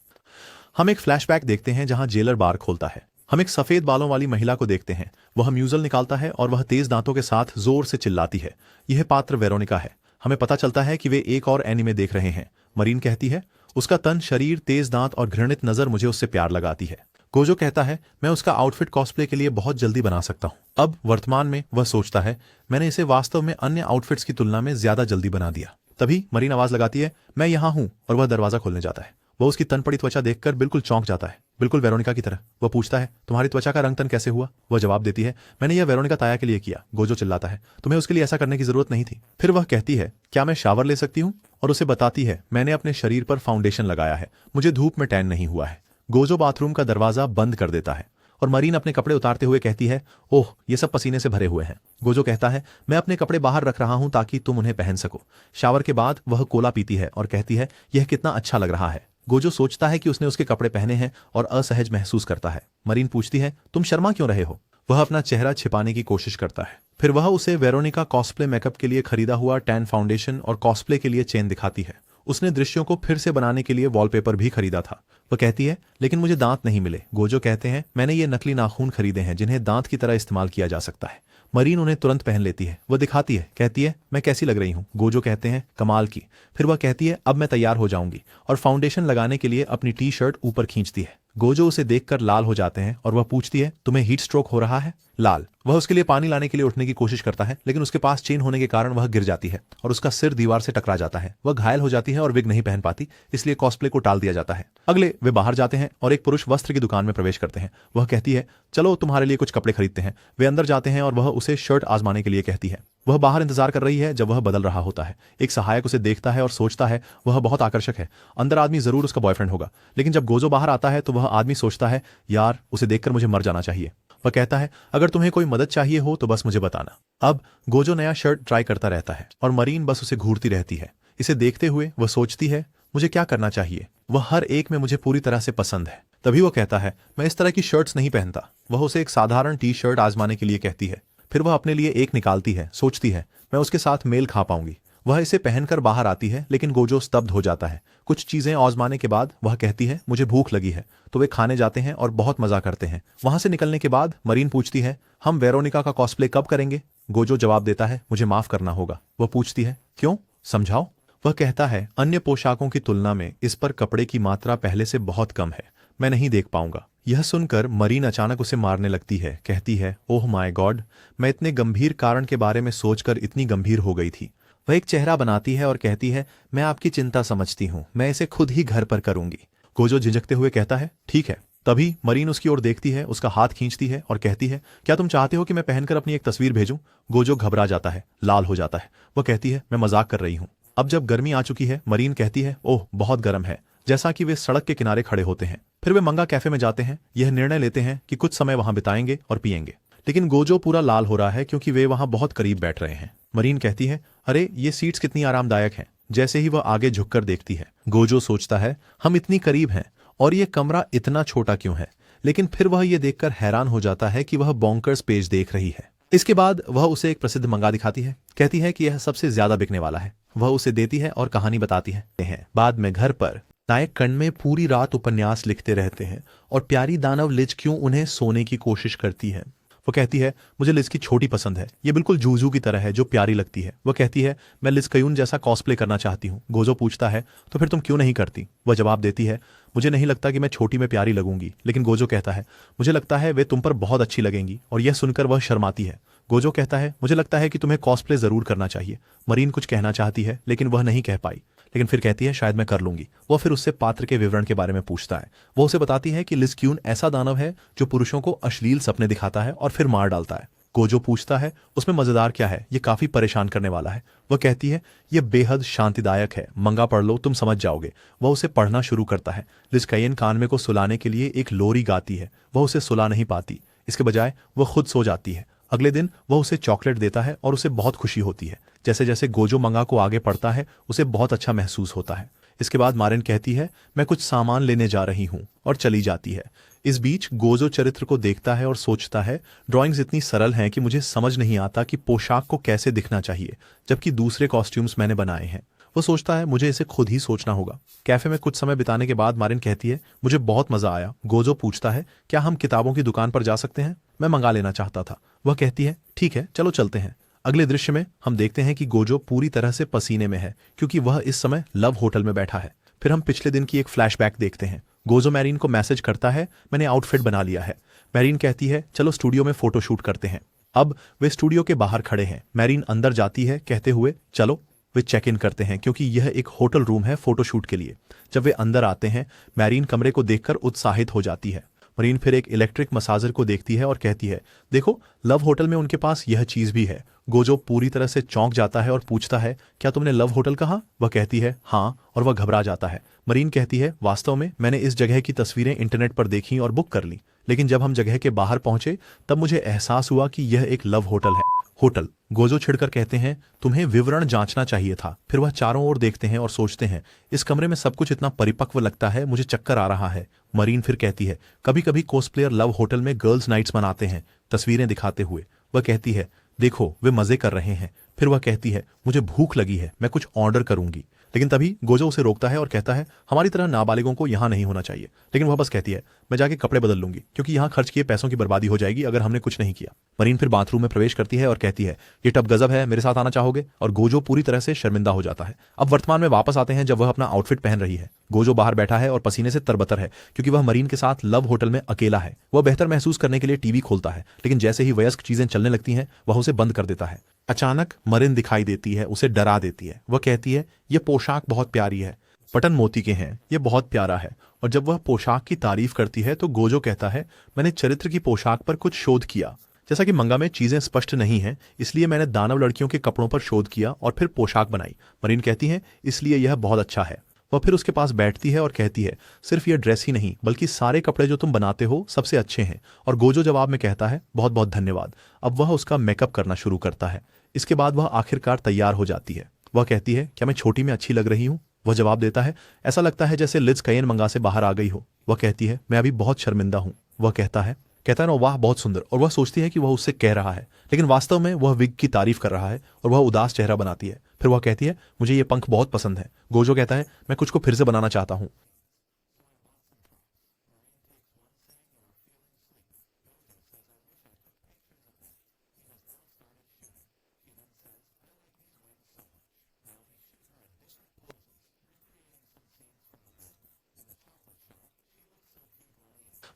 Speaker 1: हम एक फ्लैशबैक देखते हैं जहां जेलर बार खोलता है। हम एक सफेद बालों वाली महिला को देखते हैं। वह म्यूजल निकालता है और वह तेज दांतों के साथ जोर से चिल्लाती है। यह पात्र वेरोनिका है। हमें पता चलता है कि वे एक और एनीमे देख रहे हैं। मरीन कहती है उसका तन, शरीर, तेज दांत और घृणित नजर मुझे उससे प्यार लगाती है। गोजो कहता है मैं उसका आउटफिट कॉस्प्ले के लिए बहुत जल्दी बना सकता हूं। अब वर्तमान में वह सोचता है मैंने इसे वास्तव में अन्य आउटफिट्स की तुलना में ज्यादा जल्दी बना दिया। तभी मरीन आवाज लगाती है मैं यहां हूं, और वह दरवाजा खोलने जाता है। वह उसकी तन पड़ी त्वचा देखकर बिल्कुल चौंक जाता है, बिल्कुल वेरोनिका की तरह। वह पूछता है तुम्हारी त्वचा का रंग तन कैसे हुआ? वह जवाब देती है मैंने यह वेरोनिका ताया के लिए किया। गोजो चिल्लाता है तुम्हें उसके लिए ऐसा करने की जरूरत नहीं थी। फिर वह कहती है क्या मैं शावर ले सकती हूँ? और उसे बताती है मैंने अपने शरीर पर फाउंडेशन लगाया है, मुझे धूप में टैन नहीं हुआ है। गोजो बाथरूम का दरवाजा बंद कर देता है और मरीन अपने कपड़े उतारते हुए कहती है ओह, ये सब पसीने से भरे हुए हैं। गोजो कहता है मैं अपने कपड़े बाहर रख रहा हूं ताकि तुम उन्हें पहन सको। शावर के बाद वह कोला पीती है और कहती है यह कितना अच्छा लग रहा है। गोजो सोचता है कि उसने उसके कपड़े पहने हैं और असहज महसूस करता है। मरीन पूछती है तुम शर्मा क्यों रहे हो? वह अपना चेहरा छिपाने की कोशिश करता है। फिर वह उसे वेरोनिका कॉस्प्ले मेकअप के लिए खरीदा हुआ टैन फाउंडेशन और कॉस्प्ले के लिए चेन दिखाती है। उसने दृश्यों को फिर से बनाने के लिए वॉलपेपर भी खरीदा था। वह कहती है लेकिन मुझे दांत नहीं मिले। गोजो कहते हैं मैंने ये नकली नाखून खरीदे हैं जिन्हें दांत की तरह इस्तेमाल किया जा सकता है। मरीन उन्हें तुरंत पहन लेती है। वह दिखाती है, कहती है मैं कैसी लग रही हूँ? गोजो कहते हैं कमाल की। फिर वह कहती है अब मैं तैयार हो जाऊंगी, और फाउंडेशन लगाने के लिए अपनी टी शर्ट ऊपर खींचती है। गोजो उसे देखकर लाल हो जाते हैं और वह पूछती है तुम्हें हीट स्ट्रोक हो रहा है? लाल। वह उसके लिए पानी लाने के लिए उठने की कोशिश करता है, लेकिन उसके पास चेन होने के कारण वह गिर जाती है और उसका सिर दीवार से टकरा जाता है। वह घायल हो जाती है और विग नहीं पहन पाती, इसलिए कॉस्प्ले को टाल दिया जाता है। अगले वे बाहर जाते हैं और एक पुरुष वस्त्र की दुकान में प्रवेश करते हैं। वह कहती है चलो तुम्हारे लिए कुछ कपड़े खरीदते हैं। वे अंदर जाते हैं और वह उसे शर्ट आजमाने के लिए कहती है। वह बाहर इंतजार कर रही है जब वह बदल रहा होता है। एक सहायक उसे देखता है और सोचता है वह बहुत आकर्षक है, अंदर आदमी जरूर उसका बॉयफ्रेंड होगा। लेकिन जब गोजो बाहर आता है तो वह आदमी सोचता है यार उसे देखकर मुझे मर जाना चाहिए। वह कहता है अगर तुम्हें कोई मदद चाहिए हो तो बस मुझे बताना। अब गोजो नया शर्ट ट्राई करता रहता है और मरीन बस उसे घूरती रहती है। इसे देखते हुए वह सोचती है मुझे क्या करना चाहिए, वह हर एक में मुझे पूरी तरह से पसंद है। तभी वह कहता है मैं इस तरह की शर्ट्स नहीं पहनता। वह उसे एक साधारण टी शर्ट आजमाने के लिए कहती है। फिर वह अपने लिए एक निकालती है, सोचती है मैं उसके साथ मेल खा पाऊंगी। वह इसे पहनकर बाहर आती है लेकिन गोजो स्तब्ध हो जाता है। कुछ चीजें आजमाने के बाद वह कहती है मुझे भूख लगी है, तो वे खाने जाते हैं और बहुत मजा करते हैं। वहां से निकलने के बाद मरीन पूछती है हम वेरोनिका का कॉस्प्ले कब करेंगे। गोजो जवाब देता है मुझे माफ करना होगा। वह पूछती है क्यों, समझाओ। वह कहता है अन्य पोशाकों की तुलना में इस पर कपड़े की मात्रा पहले से बहुत कम है, मैं नहीं देख पाऊंगा। यह सुनकर मरीन अचानक उसे मारने लगती है, कहती है ओह माय गॉड, मैं इतने गंभीर कारण के बारे में सोचकर इतनी गंभीर हो गई थी। वह एक चेहरा बनाती है और कहती है मैं आपकी चिंता समझती हूं, मैं इसे खुद ही घर पर करूंगी। गोजो झिझकते हुए कहता है ठीक है। तभी मरीन उसकी ओर देखती है, उसका हाथ खींचती है और कहती है क्या तुम चाहते हो कि मैं पहनकर अपनी एक तस्वीर भेजूं। गोजो घबरा जाता है, लाल हो जाता है। वह कहती है मैं मजाक कर रही हूं। अब जब गर्मी आ चुकी है मरीन कहती है ओह बहुत गर्म है, जैसा कि वे सड़क के किनारे खड़े होते हैं। फिर वे मंगा कैफे में जाते हैं, यह निर्णय लेते हैं कि कुछ समय वहां बिताएंगे और पिएंगे। लेकिन गोजो पूरा लाल हो रहा है क्योंकि वे वहां बहुत करीब बैठ रहे हैं। मरीन कहती है अरे ये सीट्स कितनी आरामदायक हैं। जैसे ही वह आगे झुककर देखती है गोजो सोचता है हम इतनी करीब हैं और यह कमरा इतना छोटा क्यों है। लेकिन फिर वह यह देखकर हैरान हो जाता है कि वह बॉन्कर्स पेज देख रही है। इसके बाद वह उसे एक प्रसिद्ध मंगा दिखाती है, कहती है कि यह सबसे ज्यादा बिकने वाला है। वह उसे देती है और कहानी बताती है। बाद में घर पर नायक कण में पूरी रात उपन्यास लिखते रहते हैं और प्यारी दानव लिज क्यों उन्हें सोने की कोशिश करती है। वो कहती है मुझे लिज की छोटी पसंद है, ये बिल्कुल जूजू की तरह है जो प्यारी लगती है। वह कहती है मैं लिज कयून जैसा कॉस्प्ले करना चाहती हूँ। गोजो पूछता है तो फिर तुम क्यों नहीं करती। वह जवाब देती है मुझे नहीं लगता कि मैं छोटी में प्यारी लगूंगी। लेकिन गोजो कहता है मुझे लगता है वे तुम पर बहुत अच्छी लगेंगी, और यह सुनकर वह शर्माती है। गोजो कहता है मुझे लगता है कि तुम्हें कॉस्प्ले जरूर करना चाहिए। मरीन कुछ कहना चाहती है लेकिन वह नहीं कह पाई, लेकिन फिर कहती है शायद मैं कर लूंगी। वह फिर उससे पात्र के विवरण के बारे में पूछता है। वह उसे बताती है कि लिज क्यून ऐसा दानव है जो पुरुषों को अश्लील सपने दिखाता है और फिर मार डालता है। गोजो पूछता है उसमें मजेदार क्या है, ये काफी परेशान करने वाला है। वह कहती है यह बेहद शांतिदायक है, मंगा पढ़ लो तुम समझ जाओगे। वह उसे पढ़ना शुरू करता है। लिज कयन कानमे को सुलाने के लिए एक लोरी गाती है। वह उसे सुला नहीं पाती, इसके बजाय वह खुद सो जाती है। अगले दिन वह उसे चॉकलेट देता है और उसे बहुत खुशी होती है। जैसे जैसे गोजो मंगा को आगे पढ़ता है उसे बहुत अच्छा महसूस होता है। इसके बाद मारिन कहती है मैं कुछ सामान लेने जा रही हूं और चली जाती है। इस बीच गोजो चरित्र को देखता है और सोचता है ड्राइंग्स इतनी सरल हैं कि मुझे समझ नहीं आता कि पोशाक को कैसे दिखना चाहिए, जबकि दूसरे कॉस्ट्यूम्स मैंने बनाए हैं। वो सोचता है मुझे इसे खुद ही सोचना होगा। कैफे में कुछ समय बिताने के बाद मारिन कहती है मुझे बहुत मजा आया। गोजो पूछता है क्या हम किताबों की दुकान पर जा सकते हैं, मैं मंगा लेना चाहता था। वह कहती है ठीक है चलो चलते हैं। अगले दृश्य में हम देखते हैं कि गोजो पूरी तरह से पसीने में है क्योंकि वह इस समय लव होटल में बैठा है। फिर हम पिछले दिन की एक फ्लैशबैक देखते हैं। गोजो मैरीन को मैसेज करता है मैंने आउटफिट बना लिया है। मैरीन कहती है चलो स्टूडियो में फोटो शूट करते हैं। अब वे स्टूडियो के बाहर खड़े हैं। मैरीन अंदर जाती है कहते हुए चलो। वे चेक इन करते हैं क्योंकि यह एक होटल रूम है फोटोशूट के लिए। जब वे अंदर आते हैं मैरीन कमरे को देखकर उत्साहित हो जाती है। मरीन फिर एक इलेक्ट्रिक मसाजर को देखती है और कहती है देखो लव होटल में उनके पास यह चीज भी है। गोजो पूरी तरह से चौंक जाता है और पूछता है क्या तुमने लव होटल कहा। वह कहती है हाँ, और वह घबरा जाता है। मरीन कहती है वास्तव में मैंने इस जगह की तस्वीरें इंटरनेट पर देखी और बुक कर ली, लेकिन जब हम जगह के बाहर पहुंचे तब मुझे एहसास हुआ कि यह एक लव होटल है। होटल। गोजो छिड़कर कहते हैं तुम्हें विवरण जांचना चाहिए था। फिर वह चारों ओर देखते हैं और सोचते हैं इस कमरे में सब कुछ इतना परिपक्व लगता है, मुझे चक्कर आ रहा है। मरीन फिर कहती है कभी कभी कोस्प्लेयर लव होटल में गर्ल्स नाइट्स मनाते हैं, तस्वीरें दिखाते हुए। वह कहती है देखो वे मजे कर रहे हैं। फिर वह कहती है मुझे भूख लगी है, मैं कुछ ऑर्डर करूंगी। लेकिन तभी गोजो उसे रोकता है और कहता है हमारी तरह नाबालिगों को यहाँ नहीं होना चाहिए। लेकिन वह बस कहती है मैं जाके कपड़े बदल लूंगी क्योंकि यहाँ खर्च किए पैसों की बर्बादी हो जाएगी अगर हमने कुछ नहीं किया। मरीन फिर बाथरूम में प्रवेश करती है और कहती है ये टब गजब है, मेरे साथ आना चाहोगे। और गोजो पूरी तरह से शर्मिंदा हो जाता है। अब वर्तमान में वापस आते हैं जब वह अपना आउटफिट पहन रही है। गोजो बाहर बैठा है और पसीने से तरबतर है क्योंकि वह मरीन के साथ लव होटल में अकेला है। वह बेहतर महसूस करने के लिए टीवी खोलता है, लेकिन जैसे ही वयस्क चीजें चलने लगती हैं वह उसे बंद कर देता है। अचानक मरीन दिखाई देती है, उसे डरा देती है। वह कहती है ये पोशाक बहुत प्यारी है, बटन मोती के हैं, ये बहुत प्यारा है। और जब वह पोशाक की तारीफ करती है तो गोजो कहता है मैंने चरित्र की पोशाक पर कुछ शोध किया। जैसा कि मंगा में चीजें स्पष्ट नहीं हैं, इसलिए मैंने दानव लड़कियों के कपड़ों पर शोध किया और फिर पोशाक बनाई। मरीन कहती है, इसलिए यह बहुत अच्छा है। वह फिर उसके पास बैठती है और कहती है, सिर्फ यह ड्रेस ही नहीं बल्कि सारे कपड़े जो तुम बनाते हो सबसे अच्छे हैं। और गोजो जवाब में कहता है, बहुत बहुत धन्यवाद। अब वह उसका मेकअप करना शुरू करता है। इसके बाद वह आखिरकार तैयार हो जाती है। वह कहती है, क्या मैं छोटी में अच्छी लग रही हूँ? वह जवाब देता है, ऐसा लगता है जैसे लिज कयन मंगा से बाहर आ गई हो। वह कहती है, मैं अभी बहुत शर्मिंदा हूँ। वह कहता है ना, वाह बहुत सुंदर। और वह सोचती है कि वह उससे कह रहा है, लेकिन वास्तव में वह विग की तारीफ कर रहा है और वह उदास चेहरा बनाती है। फिर वह कहती है, मुझे ये पंख बहुत पसंद है। गोजो कहता है, मैं कुछ को फिर से बनाना चाहता हूँ।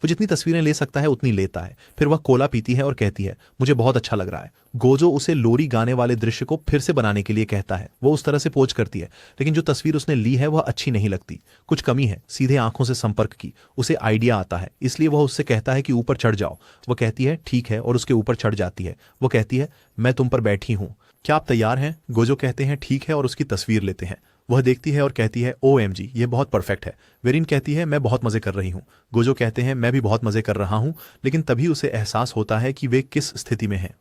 Speaker 1: वो जितनी तस्वीरें ले सकता है उतनी लेता है। फिर वह कोला पीती है और कहती है, मुझे बहुत अच्छा लग रहा है। गोजो उसे लोरी गाने वाले दृश्य को फिर से बनाने के लिए कहता है। वो उस तरह से पोज करती है, लेकिन जो तस्वीर उसने ली है वह अच्छी नहीं लगती। कुछ कमी है, सीधे आंखों से संपर्क की। उसे आइडिया आता है, इसलिए वह उससे कहता है कि ऊपर चढ़ जाओ। वह कहती है, ठीक है, और उसके ऊपर चढ़ जाती है। वो कहती है, मैं तुम पर बैठी हूं, क्या आप तैयार हैं? गोजो कहते हैं, ठीक है, और उसकी तस्वीर लेते हैं। वह देखती है और कहती है, OMG, ये बहुत परफेक्ट है। वेरिन कहती है, मैं बहुत मजे कर रही हूँ। गोजो कहते हैं, मैं भी बहुत मजे कर रहा हूँ। लेकिन तभी उसे एहसास होता है कि वे किस स्थिति में हैं।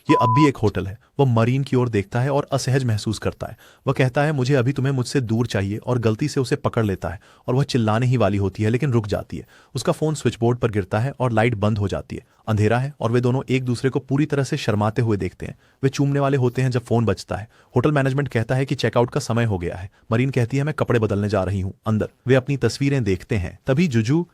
Speaker 1: ये अब भी एक होटल है। वह मरीन की ओर देखता है और असहज महसूस करता है। वह कहता है, मुझे अभी तुम्हें मुझसे दूर चाहिए, और गलती से उसे पकड़ लेता है और वह चिल्लाने ही वाली होती है, लेकिन रुक जाती है। उसका फोन स्विच बोर्ड पर गिरता है और लाइट बंद हो जाती है। अंधेरा है और वे दोनों एक दूसरे को पूरी तरह से शर्माते हुए देखते हैं। वे चूमने वाले होते हैं जब फोन बजता है। होटल मैनेजमेंट कहता है कि चेकआउट का समय हो गया है। मरीन कहती है, मैं कपड़े बदलने जा रही हूँ अंदर। वे अपनी तस्वीरें देखते हैं। तभी जुजू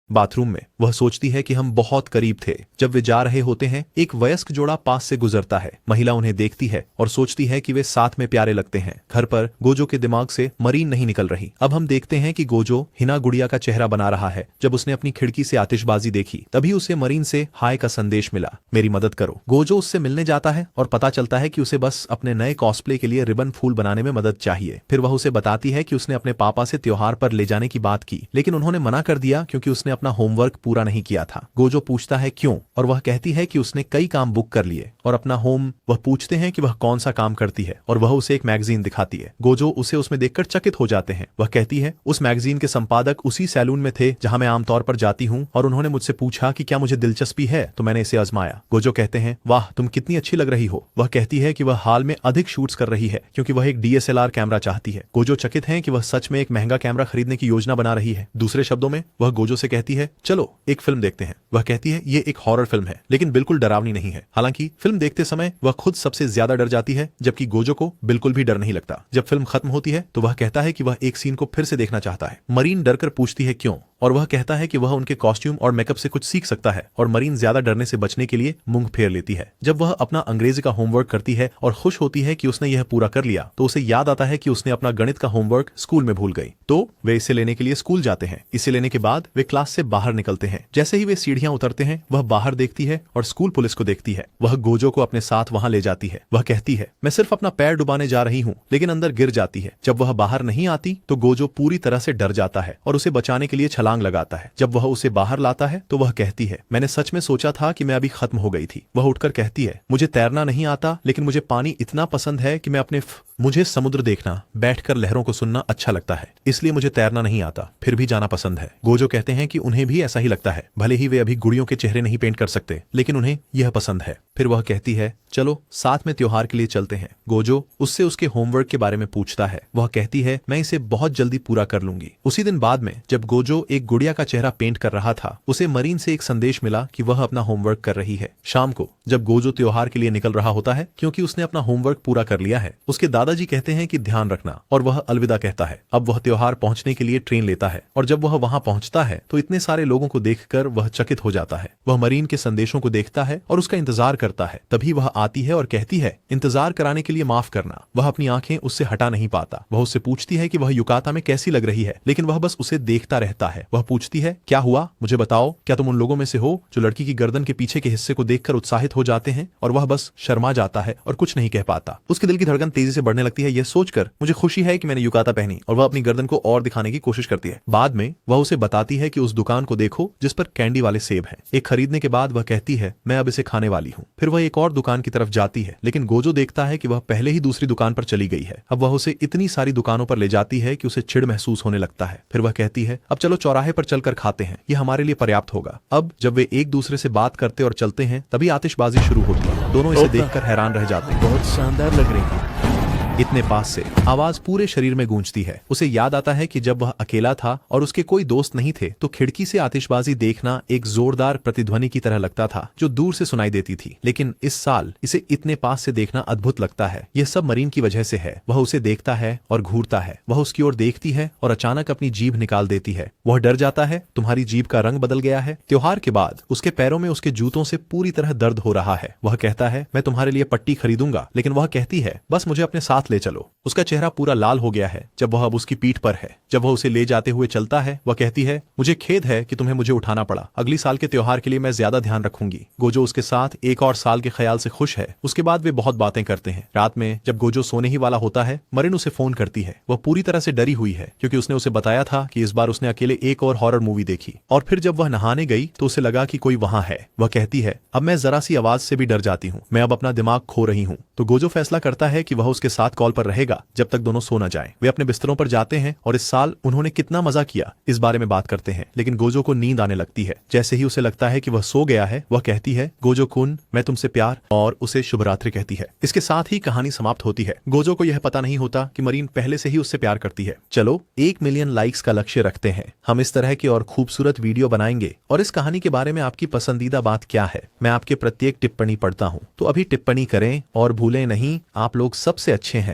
Speaker 1: बाथरूम में। वह सोचती है कि हम बहुत करीब थे। जब वे जा रहे होते हैं, एक वयस्क जोड़ा पास से गुजरता है। महिला उन्हें देखती है और सोचती है कि वे साथ में प्यारे लगते हैं। घर पर गोजो के दिमाग से मरीन नहीं निकल रही। अब हम देखते हैं कि गोजो हिना गुड़िया का चेहरा बना रहा है। जब उसने अपनी खिड़की से आतिशबाजी देखी, तभी उसे मरीन से हाय का संदेश मिला, मेरी मदद करो। गोजो उससे मिलने जाता है और पता चलता है कि उसे बस अपने नए कॉस्प्ले के लिए रिबन फूल बनाने में मदद चाहिए। फिर वह उसे बताती है कि उसने अपने पापा से त्योहार पर ले जाने की बात की, लेकिन उन्होंने मना कर दिया क्योंकि उसने अपना होमवर्क पूरा नहीं किया था। गोजो पूछता है क्यों, और वह कहती है कि उसने कई काम बुक कर लिए और अपना होम। वह पूछते हैं कि वह कौन सा काम करती है और वह उसे एक मैगजीन दिखाती है। गोजो उसे उसमें देखकर चकित हो जाते हैं। वह कहती है, उस मैगजीन के संपादक उसी सैलून में थे जहां मैं आमतौर पर जाती हूं, और उन्होंने मुझसे पूछा कि क्या मुझे दिलचस्पी है, तो मैंने इसे आजमाया। गोजो कहते हैं, वाह तुम कितनी अच्छी लग रही हो। वह कहती है कि वह हाल में अधिक शूट्स कर रही है क्योंकि वह एक DSLR कैमरा चाहती है। गोजो चकित है कि वह सच में एक महंगा कैमरा खरीदने की योजना बना रही है। दूसरे शब्दों में वह गोजो से कहती है, चलो एक फिल्म देखते हैं। वह कहती है, ये एक हॉरर फिल्म है, लेकिन बिल्कुल डरावनी नहीं है। हालांकि फिल्म देखते समय वह खुद सबसे ज्यादा डर जाती है, जबकि गोजो को बिल्कुल भी डर नहीं लगता। जब फिल्म खत्म होती है तो वह कहता है कि वह एक सीन को फिर से देखना चाहता है। मरीन डरकर पूछती है क्यों, और वह कहता है कि वह उनके कॉस्ट्यूम और मेकअप से कुछ सीख सकता है, और मरीन ज्यादा डरने से बचने के लिए मुंह फेर लेती है। जब वह अपना अंग्रेजी का होमवर्क करती है और खुश होती है कि उसने यह पूरा कर लिया, तो उसे याद आता है कि उसने अपना गणित का होमवर्क स्कूल में भूल गई। तो वे इसे लेने के लिए स्कूल जाते हैं। इसे लेने के बाद वे क्लास से बाहर निकलते हैं। जैसे ही वे सीढ़ियां उतरते हैं, वह बाहर देखती है और स्कूल पुलिस को देखती है। वह गोजो को अपने साथ वहां ले जाती है। वह कहती है, मैं सिर्फ अपना पैर डुबाने जा रही हूँ, लेकिन अंदर गिर जाती है। जब वह बाहर नहीं आती तो गोजो पूरी तरह से डर जाता है और उसे बचाने के लिए छलांग लगाता है। जब वह उसे बाहर लाता है तो वह कहती है, मैंने सच में सोचा था कि मैं अभी खत्म हो गई थी। वह उठकर कहती है, मुझे तैरना नहीं आता, लेकिन मुझे पानी इतना पसंद है कि मैं मुझे समुद्र देखना, बैठकर लहरों को सुनना अच्छा लगता है, इसलिए मुझे तैरना नहीं आता, फिर भी जाना पसंद है। गोजो कहते हैं कि उन्हें भी ऐसा ही लगता है, भले ही वे अभी गुड़ियों के चेहरे नहीं पेंट कर सकते, लेकिन उन्हें यह पसंद है। फिर वह कहती है, चलो साथ में त्योहार के लिए चलते हैं। गोजो उससे उसके होमवर्क के बारे में पूछता है। वह कहती है, मैं इसे बहुत जल्दी पूरा कर लूंगी। उसी दिन बाद में जब गोजो एक गुड़िया का चेहरा पेंट कर रहा था, उसे मरीन से एक संदेश मिला कि वह अपना होमवर्क कर रही है। शाम को जब गोजो त्योहार के लिए निकल रहा होता है, क्योंकि उसने अपना होमवर्क पूरा कर लिया है, उसके दादाजी कहते हैं कि ध्यान रखना, और वह अलविदा कहता है। अब वह त्योहार पहुंचने के लिए ट्रेन लेता है, और जब वह वहां पहुंचता है तो इतने सारे लोगों को देखकर वह चकित हो जाता है। वह मरीन के संदेशों को देखता है और उसका इंतजार करता है। तभी वह आती है और कहती है, इंतजार कराने के लिए माफ करना। वह अपनी आंखें उससे हटा नहीं पाता। वह उससे पूछती है कि वह युकाता में कैसी लग रही है, लेकिन वह बस उसे देखता रहता है। वह पूछती है, क्या हुआ, मुझे बताओ, क्या तुम उन लोगों में से हो जो लड़की की गर्दन के पीछे के हिस्से को देखकर उत्साहित हो जाते हैं? और वह बस शर्मा जाता है और कुछ नहीं कह पाता। उसके दिल की धड़कन तेजी से बढ़ने बढ़ने लगती है। यह सोचकर मुझे खुशी है कि मैंने युकाता पहनी, और वह अपनी गर्दन को और दिखाने की कोशिश करती है। बाद में वह उसे बताती है कि उस दुकान को देखो जिस पर कैंडी वाले सेब हैं। एक खरीदने के बाद वह कहती है मैं अब इसे खाने वाली हूँ। फिर वह एक और दुकान की तरफ जाती है, लेकिन गोजो देखता है कि वह पहले ही दूसरी दुकान पर चली गई है। अब वह उसे इतनी सारी दुकानों पर ले जाती है कि उसे चिढ़ महसूस होने लगता है। फिर वह कहती है अब चलो चौराहे पर चलकर खाते हैं, यह हमारे लिए पर्याप्त होगा। अब जब वे एक दूसरे से बात करते और चलते हैं तभी आतिशबाजी शुरू होती है। दोनों इसे देखकर हैरान रह जाते हैं।
Speaker 2: बहुत शानदार लग रही है।
Speaker 1: इतने पास से आवाज पूरे शरीर में गूंजती है। उसे याद आता है कि जब वह अकेला था और उसके कोई दोस्त नहीं थे तो खिड़की से आतिशबाजी देखना एक जोरदार प्रतिध्वनि की तरह लगता था जो दूर से सुनाई देती थी। लेकिन इस साल इसे इतने पास से देखना अद्भुत लगता है। यह सब मरीन की वजह से है। वह उसे देखता है और घूरता है। वह उसकी ओर देखती है और अचानक अपनी जीभ निकाल देती है। वह डर जाता है। तुम्हारी जीभ का रंग बदल गया है। त्योहार के बाद उसके पैरों में उसके जूतों से पूरी तरह दर्द हो रहा है। वह कहता है मैं तुम्हारे लिए पट्टी खरीदूंगा, लेकिन वह कहती है बस मुझे अपने साथ ले चलो। उसका चेहरा पूरा लाल हो गया है जब वह अब उसकी पीठ पर है। जब वह उसे ले जाते हुए चलता है वह कहती है मुझे खेद है कि तुम्हें मुझे उठाना पड़ा। अगली साल के त्योहार के लिए मैं ज्यादा ध्यान रखूंगी। गोजो उसके साथ एक और साल के ख्याल से खुश है। उसके बाद वे बहुत बातें करते हैं। रात में जब गोजो सोने ही वाला होता है मरिन उसे फोन करती है। वह पूरी तरह से डरी हुई है क्योंकि उसने उसे बताया था कि इस बार उसने अकेले एक और हॉरर मूवी देखी। और फिर जब वह नहाने गई तो उसे लगा कि कोई वहां है। वह कहती है अब मैं जरा सी आवाज से भी डर जाती हूँ। मैं अब अपना दिमाग खो रही हूँ। तो गोजो फैसला करता है कि वह उसके साथ कॉल पर रहेगा जब तक दोनों सो न जाएं। वे अपने बिस्तरों पर जाते हैं और इस साल उन्होंने कितना मजा किया इस बारे में बात करते हैं। लेकिन गोजो को नींद आने लगती है। जैसे ही उसे लगता है कि वह सो गया है वह कहती है गोजो कुन मैं तुमसे प्यार, और उसे शुभ रात्रि कहती है। इसके साथ ही कहानी समाप्त होती है। गोजो को यह पता नहीं होता कि मरीन पहले से ही उससे प्यार करती है। चलो 1 मिलियन लाइक्स का लक्ष्य रखते हैं। हम इस तरह की और खूबसूरत वीडियो बनाएंगे। और इस कहानी के बारे में आपकी पसंदीदा बात क्या है? मैं आपके प्रत्येक टिप्पणी पढ़ता हूँ, तो अभी टिप्पणी करें और भूलें नहीं आप लोग सबसे अच्छे हैं।